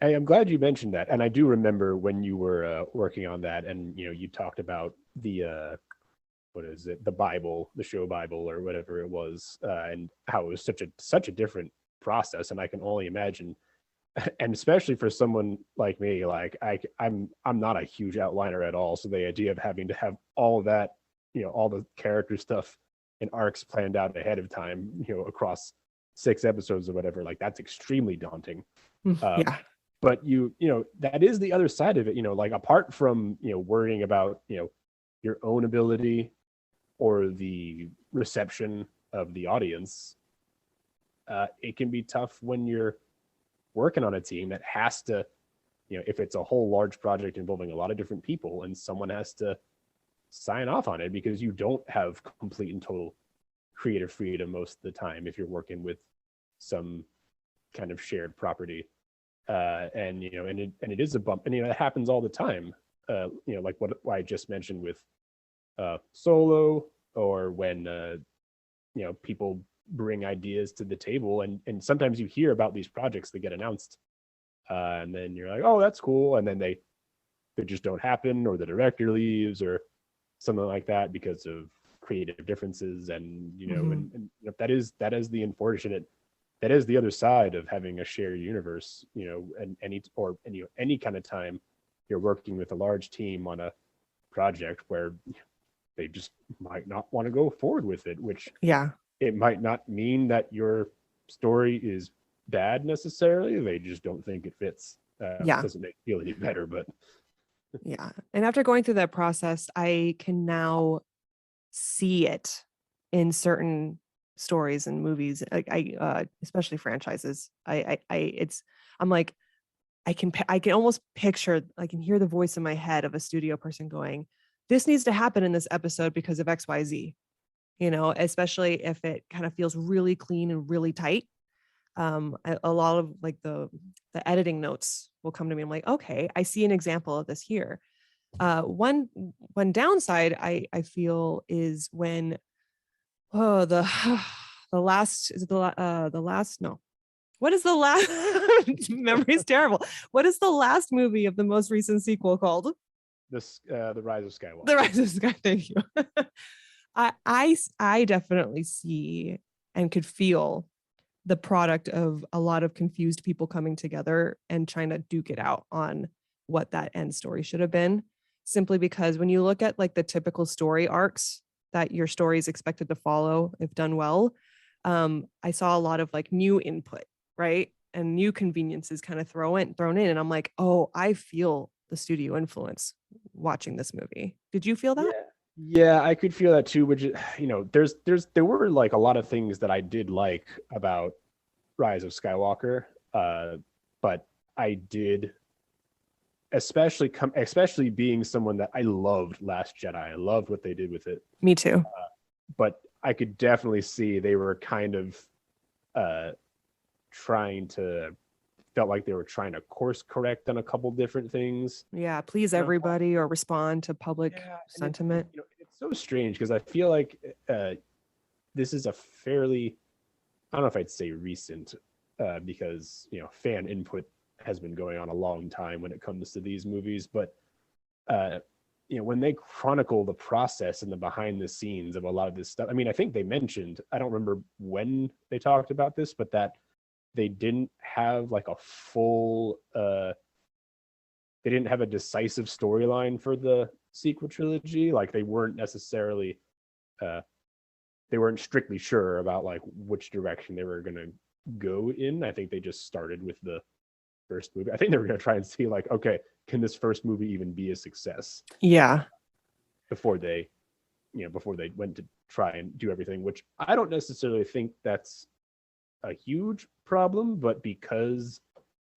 S1: Hey, I'm glad you mentioned that, and I do remember when you were working on that, and you talked about the what is it, the Bible, the show Bible, or whatever it was, and how it was such a different process. And I can only imagine, and especially for someone like me, like I'm not a huge outliner at all, so the idea of having to have all of that, all the character stuff and arcs planned out ahead of time, across 6 episodes or whatever, like that's extremely daunting. um,
S2: Yeah.
S1: but that is the other side of it, like apart from worrying about your own ability or the reception of the audience, it can be tough when you're working on a team that has to, if it's a whole large project involving a lot of different people and someone has to sign off on it, because you don't have complete and total creative freedom most of the time if you're working with some kind of shared property. And it is a bump, and it happens all the time. Like what I just mentioned with Solo, or when people bring ideas to the table, and sometimes you hear about these projects that get announced, and then you're like, oh, that's cool, and then they just don't happen, or the director leaves or something like that because of creative differences. And
S2: Mhm.
S1: and that is the unfortunate, that is the other side of having a shared universe, and any kind of time you're working with a large team on a project where they just might not want to go forward with it, which
S2: Yeah.
S1: it might not mean that your story is bad necessarily. They just don't think it fits.
S2: Yeah.
S1: Doesn't make you feel any better, but
S2: Yeah. And after going through that process, I can now see it in certain stories and movies. Like especially franchises. I'm like, I can almost picture, I can hear the voice in my head of a studio person going, this needs to happen in this episode because of XYZ, especially if it kind of feels really clean and really tight. A lot of like the editing notes will come to me. I'm like, okay, I see an example of this here. One downside I feel is when the the last is it the last no What is the last memory's terrible? What is the last movie of the most recent sequel called?
S1: This the Rise of
S2: The
S1: Skywalker.
S2: Rise of Sky. Thank you. I definitely see and could feel the product of a lot of confused people coming together and trying to duke it out on what that end story should have been. Simply because when you look at like the typical story arcs that your story is expected to follow, if done well, I saw a lot of like new input, right? And new conveniences kind of thrown in. And I'm like, oh, I feel the studio influence watching this movie. Did you feel that?
S1: Yeah. Yeah, I could feel that too, which there were like a lot of things that I did like about Rise of Skywalker. But I did especially being someone that I loved Last Jedi. I loved what they did with it.
S2: Me too.
S1: But I could definitely see they were kind of uh trying to felt like they were trying to course correct on a couple different things.
S2: Yeah, please
S1: And
S2: everybody or respond to public
S1: yeah, and
S2: sentiment.
S1: it's so strange because I feel like this is a fairly, I don't know if I'd say recent, because fan input has been going on a long time when it comes to these movies, but uh, when they chronicle the process and the behind the scenes of a lot of this stuff, I mean, I think they mentioned, I don't remember when they talked about this, but that they didn't have like a full they didn't have a decisive storyline for the sequel trilogy. Like they weren't necessarily uh they weren't strictly sure about like which direction they were gonna go in. I think they just started with the first movie. I think they were gonna try and see like, okay, can this first movie even be a success
S2: Yeah.
S1: before they before they went to try and do everything, which I don't necessarily think that's a huge problem, but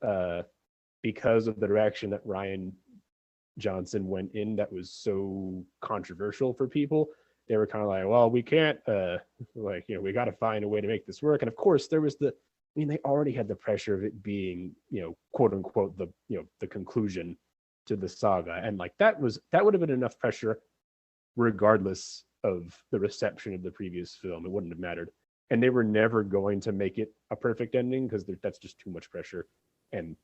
S1: uh because of the direction that Ryan Johnson went in that was so controversial for people, they were kind of like, well, we can't like, we got to find a way to make this work. And of course there was they already had the pressure of it being, quote unquote, the conclusion to the saga. And like that would have been enough pressure regardless of the reception of the previous film. It wouldn't have mattered. And they were never going to make it a perfect ending because that's just too much pressure. And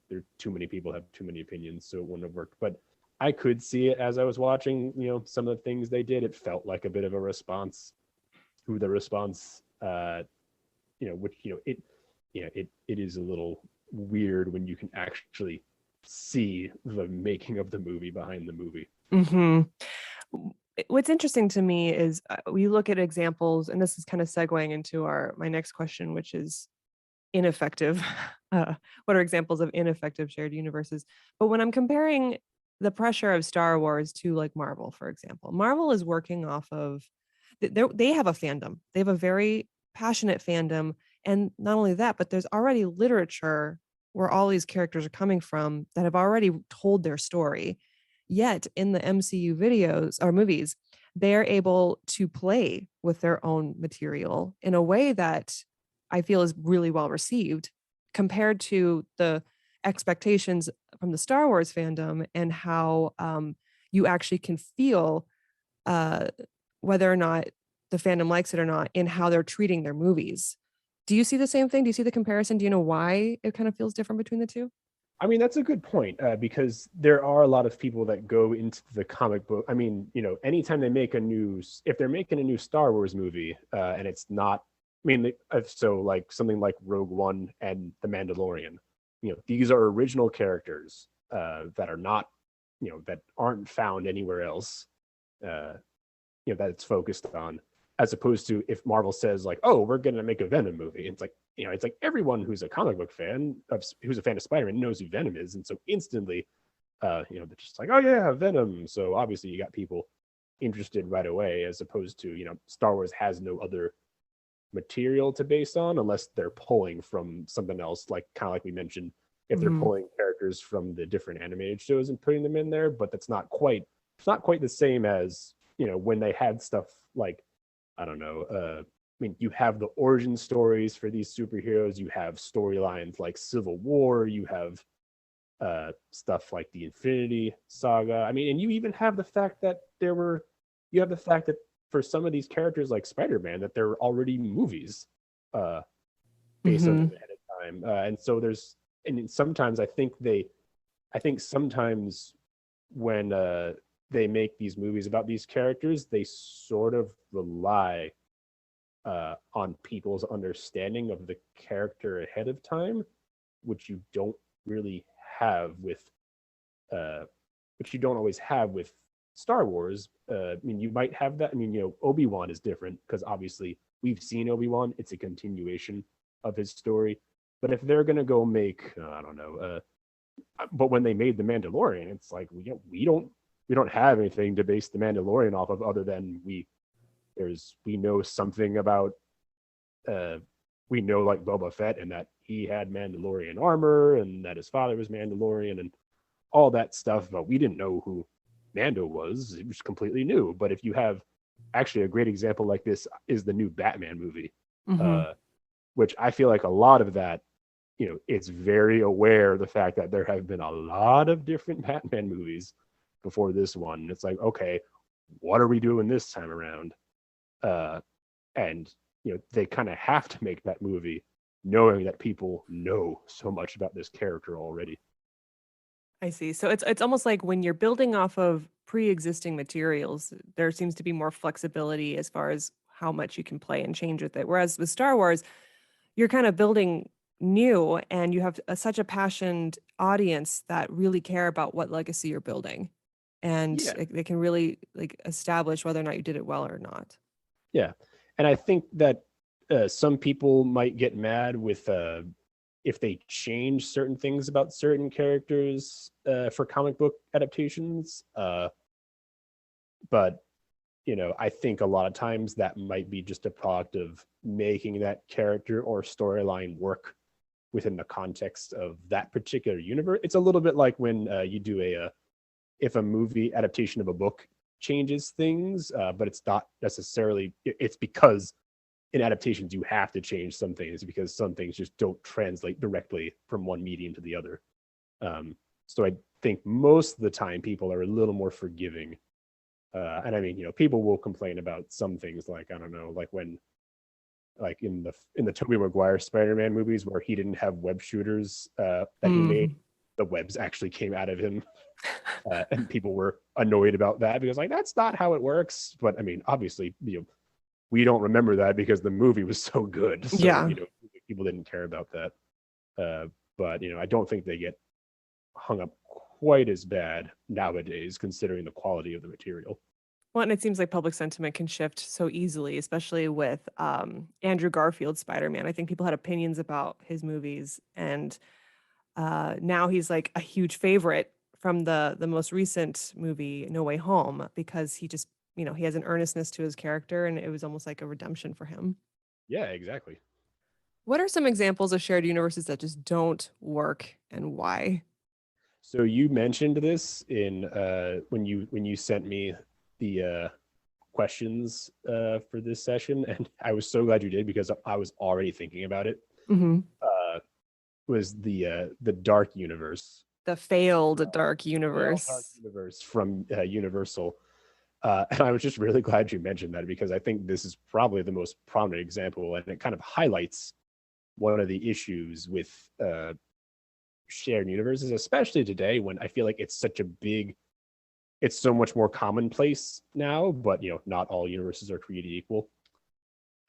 S1: there too many people have too many opinions, so it wouldn't have worked. But I could see it as I was watching, some of the things they did. It felt like a bit of a response to the response, which it is a little weird when you can actually see the making of the movie behind the movie.
S2: Hmm. What's interesting to me is we look at examples, and this is kind of segueing into my next question, which is ineffective. What are examples of ineffective shared universes? But when I'm comparing the pressure of Star Wars to like Marvel, for example, Marvel is working off of they have a fandom. They have a very passionate fandom, and not only that, but there's already literature where all these characters are coming from that have already told their story. Yet in the MCU videos or movies, they're able to play with their own material in a way that I feel is really well received compared to the expectations from the Star Wars fandom and how you actually can feel uh, whether or not the fandom likes it or not in how they're treating their movies. Do you see the same thing? Do you see the comparison? Do you know why it kind of feels different between the two?
S1: I mean, that's a good point, because there are a lot of people that go into the comic book. I mean, anytime they make if they're making a new Star Wars movie, and it's not, I mean, so like something like Rogue One and The Mandalorian, these are original characters that are not, that aren't found anywhere else, uh, that it's focused on, as opposed to if Marvel says like, oh, we're gonna make a Venom movie. It's like, it's like everyone who's a comic book fan who's a fan of Spider-Man knows who Venom is, and so instantly, they're just like, oh yeah, Venom. So obviously you got people interested right away, as opposed to Star Wars has no other material to base on unless they're pulling from something else, like kind of like we mentioned, if they're
S2: Mhm.
S1: pulling characters from the different animated shows and putting them in there. But that's not quite, it's not quite the same as when they had stuff like, I don't know, I mean, you have the origin stories for these superheroes, you have storylines like Civil War, you have stuff like the Infinity Saga. I mean, and you even have the fact that you have the fact that for some of these characters like Spider-Man, that there were already movies uh, based on them
S2: Mhm.
S1: ahead of time. And so and sometimes I think sometimes when they make these movies about these characters, they sort of rely on people's understanding of the character ahead of time, which you don't really have with, uh, which you don't always have with Star Wars. I mean, you might have that. I mean, Obi-Wan is different because obviously we've seen Obi-Wan. It's a continuation of his story. But if they're gonna go make, I don't know, but when they made the Mandalorian, it's like we don't have anything to base the Mandalorian off of other than we know something about, uh we know like Boba Fett and that he had Mandalorian armor and that his father was Mandalorian and all that stuff, but we didn't know who Mando was. It was completely new. But if you have actually a great example like this is the new Batman movie,
S2: Mm-hmm.
S1: uh, which I feel like a lot of that, it's very aware of the fact that there have been a lot of different Batman movies before this one. And it's like, okay, what are we doing this time around? Uh, and they kind of have to make that movie knowing that people know so much about this character already.
S2: I see. So it's almost like when you're building off of pre-existing materials, there seems to be more flexibility as far as how much you can play and change with it. Whereas with Star Wars, you're kind of building new and you have such a passionate audience that really care about what legacy you're building. And
S1: Yeah,
S2: they can really like establish whether or not you did it well or not.
S1: yeah, and I think that some people might get mad with if they change certain things about certain characters for comic book adaptations. But I think a lot of times that might be just a product of making that character or storyline work within the context of that particular universe. It's a little bit like when you do if a movie adaptation of a book changes things, but it's not necessarily. It's because in adaptations you have to change some things because some things just don't translate directly from one medium to the other. So I think most of the time people are a little more forgiving. And I mean, people will complain about some things like I don't know, like when like in the Tobey Maguire Spider-Man movies where he didn't have web shooters that he made,
S2: Mhm.
S1: the webs actually came out of him, and people were annoyed about that because like that's not how it works. But I mean, obviously, we don't remember that because the movie was so good, so
S2: Yeah.
S1: people didn't care about that. But I don't think they get hung up quite as bad nowadays, considering the quality of the material.
S2: Well, and it seems like public sentiment can shift so easily, especially with Andrew Garfield's Spider-Man. I think people had opinions about his movies, and now he's like a huge favorite from the most recent movie, No Way Home, because he just he has an earnestness to his character, and it was almost like a redemption for him.
S1: Yeah, exactly.
S2: What are some examples of shared universes that just don't work, and why?
S1: So you mentioned this in when you sent me the questions for this session, and I was so glad you did because I was already thinking about it.
S2: Hmm.
S1: Uh, was the Dark Universe,
S2: The failed Dark
S1: Pale Dark
S2: Universe.
S1: Universe from Universal, and I was just really glad you mentioned that because I think this is probably the most prominent example, and it kind of highlights one of the issues with shared universes, especially today when I feel like it's so much more commonplace now, but not all universes are created equal.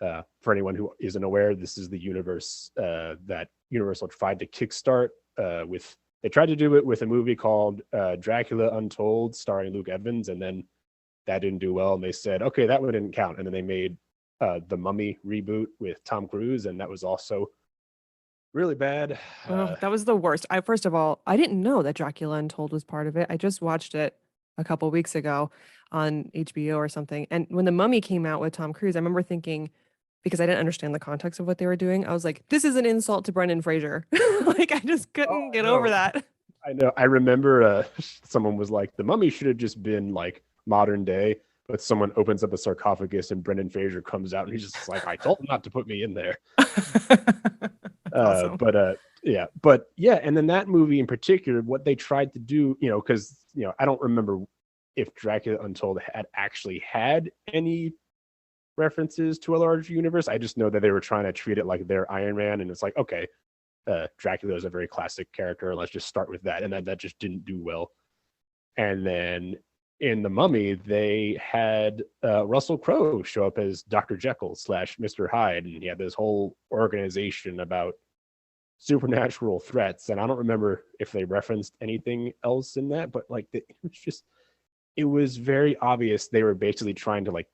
S1: For anyone who isn't aware, this is the universe that Universal tried to kickstart with. They tried to do it with a movie called Dracula Untold, starring Luke Evans, and then that didn't do well, and they said, okay, that one didn't count. And then they made the Mummy reboot with Tom Cruise, and that was also really bad.
S2: Oh, that was the worst. I first of all, I didn't know that Dracula Untold was part of it. I just watched it a couple weeks ago on HBO or something. And when The Mummy came out with Tom Cruise, I remember thinking, because I didn't understand the context of what they were doing, I was like, this is an insult to Brendan Fraser. Like I just
S1: Oh,
S2: couldn't
S1: I
S2: get over
S1: know.
S2: that.
S1: I know. I remember someone was like, the Mummy should have just been like modern day, but someone opens up a sarcophagus and Brendan Fraser comes out and he's just like, I told him not to put me in there.
S2: That's awesome.
S1: But yeah, and then that movie in particular, what they tried to do, because I don't remember if Dracula Untold had actually had any references to a larger universe. I just know that they were trying to treat it like their Iron Man, and it's like, okay, Dracula is a very classic character. Let's just start with that, and that just didn't do well. And then in The Mummy, they had Russell Crowe show up as Dr. Jekyll slash Mr. Hyde, and he had this whole organization about supernatural threats. And I don't remember if they referenced anything else in that, but like it was very obvious they were basically trying to like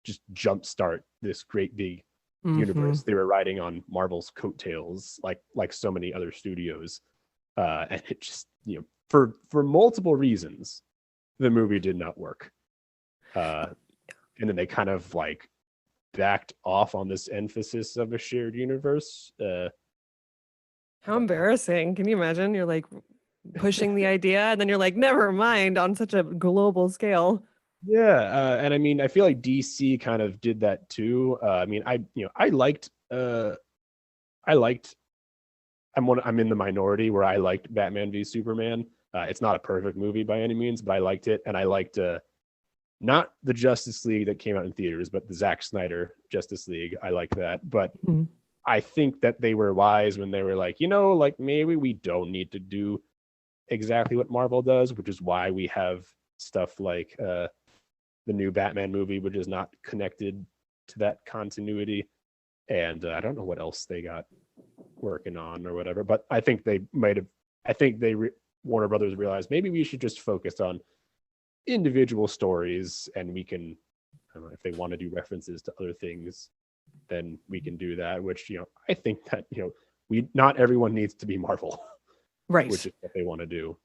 S1: just jumpstart this great big
S2: Mm-hmm.
S1: universe. They were riding on Marvel's coattails, like so many other studios, and it just for multiple reasons, the movie did not work. Uh, and then they kind of like backed off on this emphasis of a shared universe.
S2: How embarrassing. Can you imagine? You're like pushing the idea and then you're like, never mind on such a global scale.
S1: Yeah, and I mean, I feel like DC kind of did that too. I mean, I liked. I'm in the minority where I liked Batman v Superman. It's not a perfect movie by any means, but I liked it, and I liked not the Justice League that came out in theaters, but the Zack Snyder Justice League. I like that, but
S2: Mm-hmm.
S1: I think that they were wise when they were like, like maybe we don't need to do exactly what Marvel does, which is why we have stuff like the new Batman movie, which is not connected to that continuity. And I don't know what else they got working on or whatever, but I think they might have. I think Warner Brothers realized maybe we should just focus on individual stories, and we can, I don't know, if they want to do references to other things, then we can do that. Which I think that we not everyone needs to be Marvel, which
S2: Right.
S1: is what they want to do.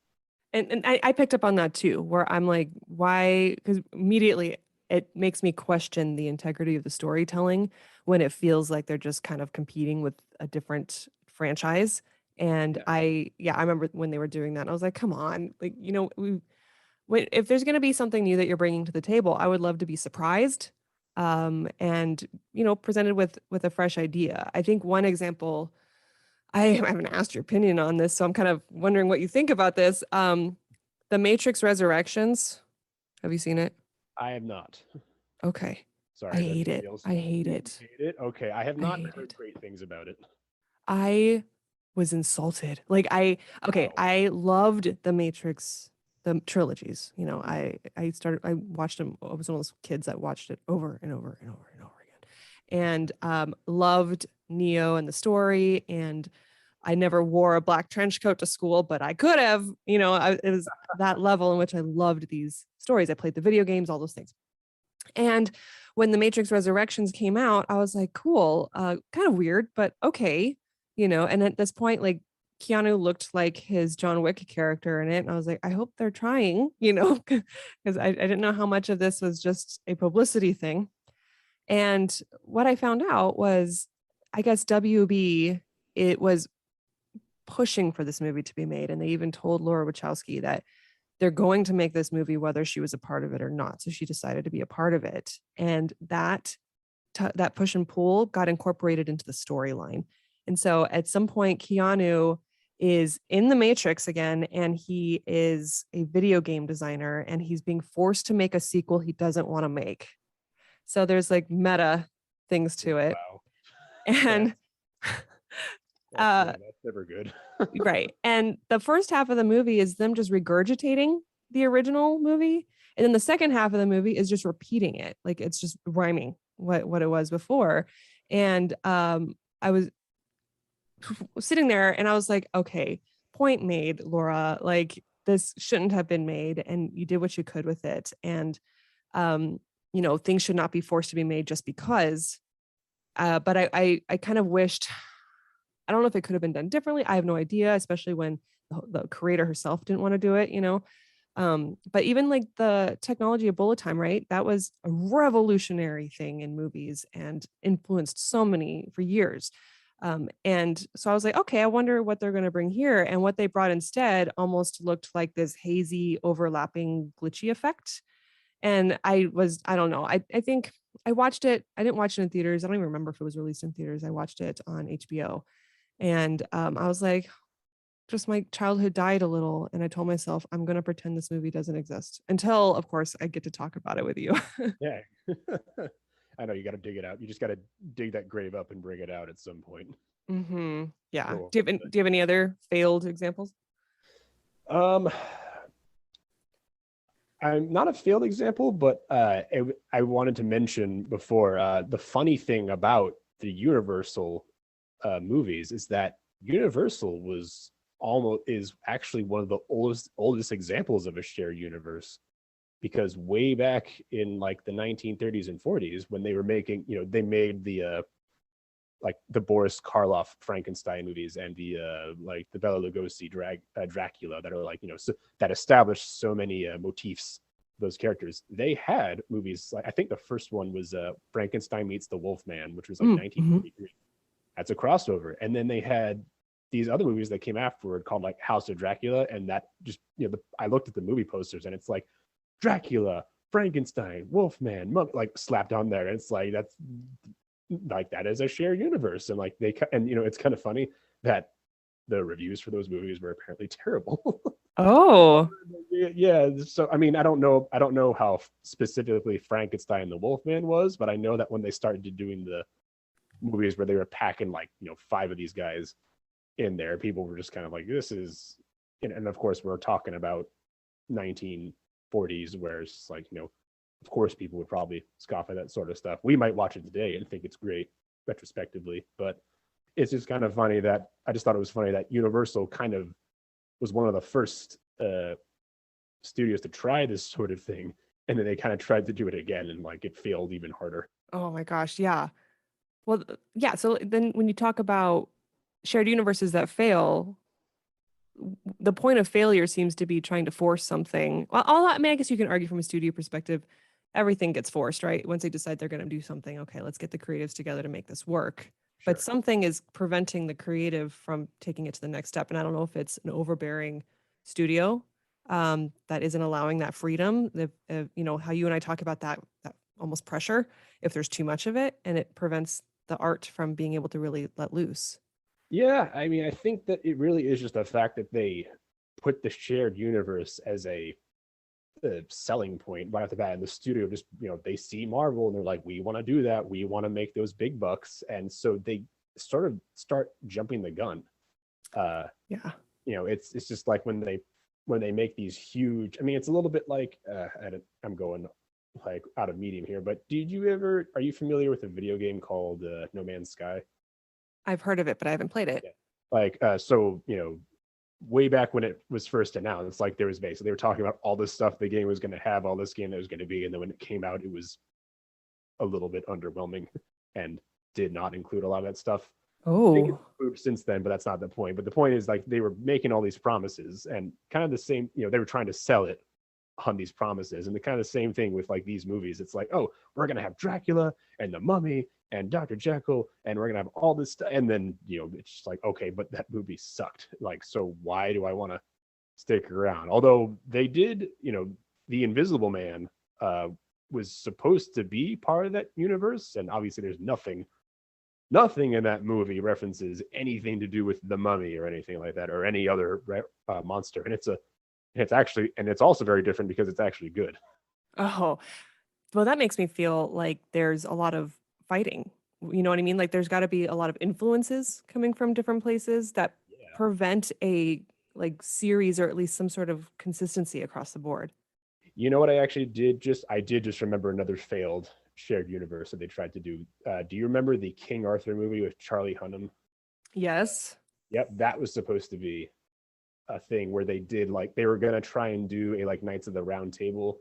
S2: And I picked up on that too, where I'm like, why? Because immediately it makes me question the integrity of the storytelling when it feels like they're just kind of competing with a different franchise. And
S1: Yeah,
S2: I remember when they were doing that, I was like, come on, like, if there's going to be something new that you're bringing to the table, I would love to be surprised, and presented with a fresh idea. I think one example, I haven't asked your opinion on this, so I'm kind of wondering what you think about this. The Matrix Resurrections. Have you seen it?
S1: I have not.
S2: Okay. I
S1: Sorry, is that
S2: hate
S1: somebody
S2: it.
S1: else?
S2: I hate
S1: You
S2: it.
S1: hate it? Okay, I have
S2: I
S1: not
S2: hate
S1: heard
S2: it.
S1: great things about it.
S2: I was insulted. Like okay,
S1: Wow.
S2: I loved the Matrix, the trilogies. I watched them. I was one of those kids that watched it over and over and over and over again, and loved Neo and the story. And I never wore a black trench coat to school, but I could have. It was that level in which I loved these stories. I played the video games, all those things. And when the Matrix Resurrections came out, I was like, cool, kind of weird, but okay. And at this point, like Keanu looked like his John Wick character in it. And I was like, I hope they're trying, because I didn't know how much of this was just a publicity thing. And what I found out was, I guess WB, it was pushing for this movie to be made. And they even told Laura Wachowski that they're going to make this movie whether she was a part of it or not. So she decided to be a part of it. And that push and pull got incorporated into the storyline. And so at some point, Keanu is in the Matrix again, and he is a video game designer, and he's being forced to make a sequel he doesn't want to make. So there's like meta things to it.
S1: Wow.
S2: And
S1: That's
S2: uh
S1: that's never good.
S2: right. And the first half of the movie is them just regurgitating the original movie. And then the second half of the movie is just repeating it. Like it's just rhyming what it was before. And I was sitting there and I was like, okay, point made, Laura. Like this shouldn't have been made, and you did what you could with it. And things should not be forced to be made just because. But I kind of wished, I don't know if it could have been done differently. I have no idea, especially when the creator herself didn't want to do it. But even like the technology of bullet time, right? That was a revolutionary thing in movies and influenced so many for years. And so I was like, okay, I wonder what they're going to bring here. And what they brought instead almost looked like this hazy, overlapping, glitchy effect. And I don't know. I think I watched it. I didn't watch it in theaters. I don't even remember if it was released in theaters. I watched it on HBO. And I was like, just my childhood died a little. And I told myself, I'm going to pretend this movie doesn't exist until, of course, I get to talk about it with you.
S1: Yeah. I know you got to dig it out. You just got to dig that grave up and bring it out at some point.
S2: Mm-hmm. Yeah.
S1: Cool.
S2: Do you have any other failed examples?
S1: Um, I'm not a failed example, but I wanted to mention before the funny thing about the Universal movies is that Universal was almost is actually one of the oldest examples of a shared universe because way back in like the 1930s and 40s when they were making, they made the like the Boris Karloff Frankenstein movies and the like the Bela Lugosi Dracula that are like, so, that established so many motifs, those characters. They had movies like, I think the first one was Frankenstein meets the Wolfman, which was like
S2: Mm-hmm.
S1: 1943. That's a crossover. And then they had these other movies that came afterward called like House of Dracula, and that just, I looked at the movie posters and it's like Dracula, Frankenstein, Wolfman, like slapped on there. And it's like that's like that is a shared universe, and like and it's kind of funny that the reviews for those movies were apparently terrible.
S2: Oh,
S1: Yeah, so I mean, I don't know how specifically Frankenstein and the Wolfman was, but I know that when they started doing the movies where they were packing like five of these guys in there, people were just kind of like, this is, and of course we're talking about 1940s, where it's like, of course people would probably scoff at that sort of stuff. We might watch it today and think it's great retrospectively, but it's just kind of funny that I just thought it was funny that Universal kind of was one of the first studios to try this sort of thing, and then they kind of tried to do it again, and like it failed even harder.
S2: oh my gosh. Yeah. Well, yeah. So then when you talk about shared universes that fail, the point of failure seems to be trying to force something. Well, I mean, I guess you can argue from a studio perspective, everything gets forced, right? Once they decide they're going to do something, okay, let's get the creatives together to make this work. But
S1: Sure.
S2: something is preventing the creative from taking it to the next step. And I don't know if it's an overbearing studio that isn't allowing that freedom. How you and I talk about that almost pressure, if there's too much of it, and it prevents the art from being able to really let loose.
S1: Yeah, I mean, I think that it really is just the fact that they put the shared universe as a selling point right off the bat. And the studio just, they see Marvel and they're like, we want to do that. We want to make those big bucks. And so they sort of start jumping the gun. Uh,
S2: Yeah.
S1: it's just like when they make these huge. I mean, it's a little bit like I'm going like out of medium here, but are you familiar with a video game called No Man's Sky?
S2: I've heard of it, but I haven't played it.
S1: Yeah. Like, so, way back when it was first announced, like there was basically, they were talking about all this stuff the game was going to have, all this game that was going to be. And then when it came out, it was a little bit underwhelming and did not include a lot of that stuff. I think it's
S2: Oh.
S1: improved since then, but that's not the point. But the point is, like, they were making all these promises and kind of the same, they were trying to sell it on these promises. And the kind of same thing with like these movies. It's like, oh, we're gonna have Dracula and the Mummy and Dr. Jekyll, and we're gonna have all this stuff. And then it's just like, okay, but that movie sucked. Like, so why do I want to stick around? Although they did, the Invisible Man was supposed to be part of that universe, and obviously there's nothing in that movie references anything to do with the Mummy or anything like that or any other monster. And it's also very different because it's actually good.
S2: Oh, well, that makes me feel like there's a lot of fighting. You know what I mean? Like there's got to be a lot of influences coming from different places that
S1: Yeah.
S2: prevent a like series or at least some sort of consistency across the board.
S1: You know what I did just remember another failed shared universe that they tried to do. Do you remember the King Arthur movie with Charlie Hunnam?
S2: Yes.
S1: Yep, that was supposed to be a thing where they did like they were gonna try and do a like Knights of the Round Table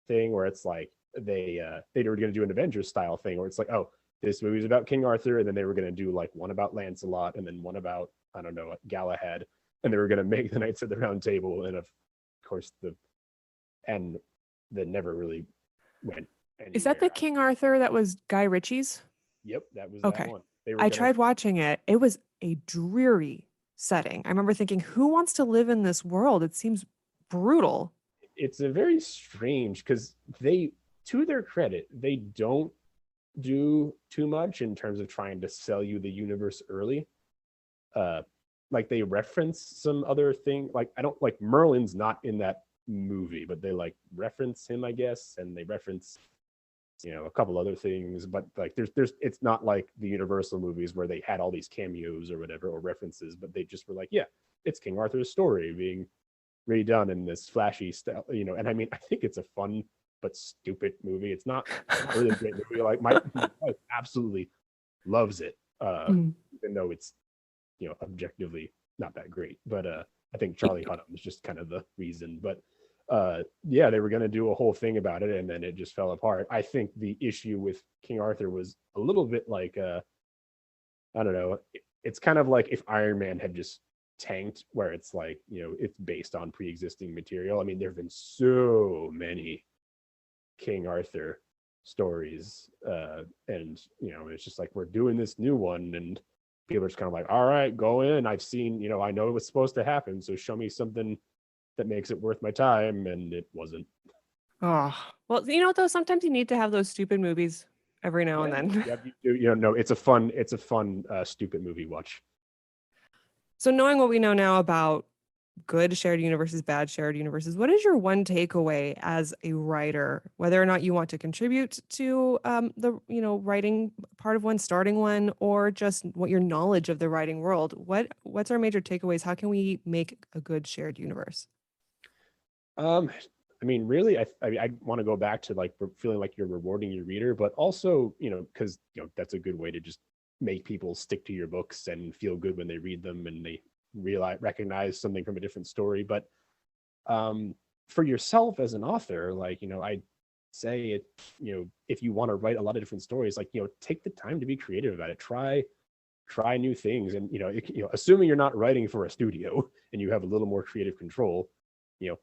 S1: thing where it's like they were gonna do an Avengers style thing where it's like, oh, this movie's about King Arthur, and then they were gonna do like one about Lancelot and then one about, I don't know, Galahad, and they were gonna make the Knights of the Round Table, and of course and that never really went
S2: Is that the
S1: anywhere.
S2: King Arthur that was Guy Ritchie's?
S1: Yep, that was that
S2: Okay.
S1: one. They were
S2: I
S1: gonna.
S2: tried watching it. It was a dreary setting. I remember thinking, who wants to live in this world? It seems brutal.
S1: It's a very strange because to their credit, they don't do too much in terms of trying to sell you the universe early. Uh, like they reference some other thing. Like I don't like Merlin's not in that movie, but they like reference him, I guess, and they reference a couple other things, but like there's it's not like the Universal movies where they had all these cameos or whatever or references, but they just were like, yeah, it's King Arthur's story being redone in this flashy style, and I mean, I think it's a fun but stupid movie. It's not really a great movie. Like my wife absolutely loves it,
S2: Mhm.
S1: even though it's objectively not that great. But I think Charlie Hunnam is just kind of the reason. But yeah, they were going to do a whole thing about it, and then it just fell apart. I think the issue with King Arthur was a little bit like I don't know. It's kind of like if Iron Man had just tanked, where it's like it's based on pre-existing material. I mean, there have been so many King Arthur stories, and it's just like we're doing this new one, and people are just kind of like, all right, go in. I've seen, I know what's supposed to happen, so show me something that makes it worth my time, and it wasn't.
S2: Oh, well, you know what though? Sometimes you need to have those stupid movies every now and
S1: Yeah,
S2: then.
S1: yeah, you do. No, it's a fun, stupid movie watch.
S2: So knowing what we know now about good shared universes, bad shared universes, what is your one takeaway as a writer, whether or not you want to contribute to the writing part of one, starting one, or just what your knowledge of the writing world? What's our major takeaways? How can we make a good shared universe?
S1: Um, I mean, really, I want to go back to like feeling like you're rewarding your reader, but also, because that's a good way to just make people stick to your books and feel good when they read them and they recognize something from a different story. But for yourself as an author, like I say it, if you want to write a lot of different stories, like take the time to be creative about it. Try new things, and assuming you're not writing for a studio and you have a little more creative control, you know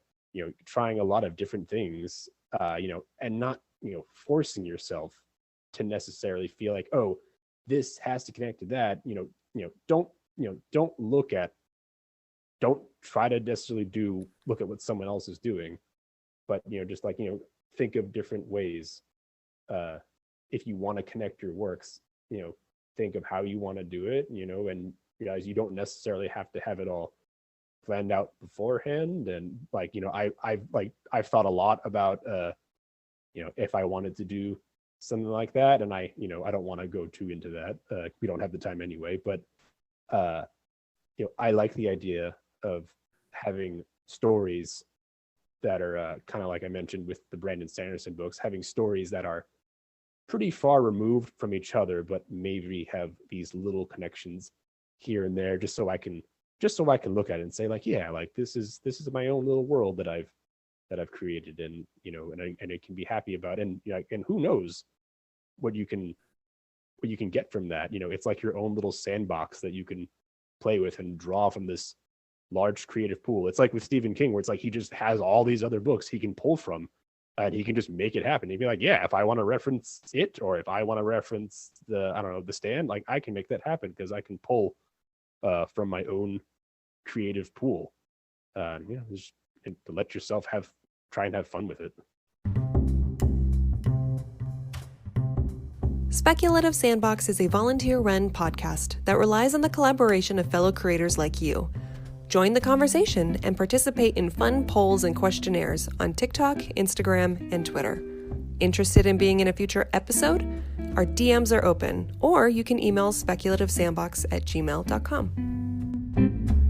S1: trying a lot of different things, and not forcing yourself to necessarily feel like, oh, this has to connect to that. Don't try to necessarily look at what someone else is doing, but just like think of different ways. uh if you want to connect your works, think of how you want to do it, and realize you don't necessarily have to have it all planned out beforehand. And like I've thought a lot about if I wanted to do something like that, and I don't want to go too into that. We don't have the time anyway, but uh I like the idea of having stories that are kind of like I mentioned with the Brandon Sanderson books, having stories that are pretty far removed from each other, but maybe have these little connections here and there, just so I can look at it and say like, yeah, like this is my own little world that I've created, and and I can be happy about it. And and who knows what you can get from that. It's like your own little sandbox that you can play with and draw from this large creative pool. It's like with Stephen King, where it's like he just has all these other books he can pull from, and he can just make it happen. He'd be like, yeah, if I want to reference it, or if I want to reference I don't know, The Stand, like I can make that happen because I can pull from my own creative pool. Just to let yourself try and have fun with it.
S2: Speculative Sandbox is a volunteer-run podcast that relies on the collaboration of fellow creators like you. Join the conversation and participate in fun polls and questionnaires on TikTok, Instagram, and Twitter. Interested in being in a future episode? Our DMs are open, or you can email speculativesandbox@gmail.com.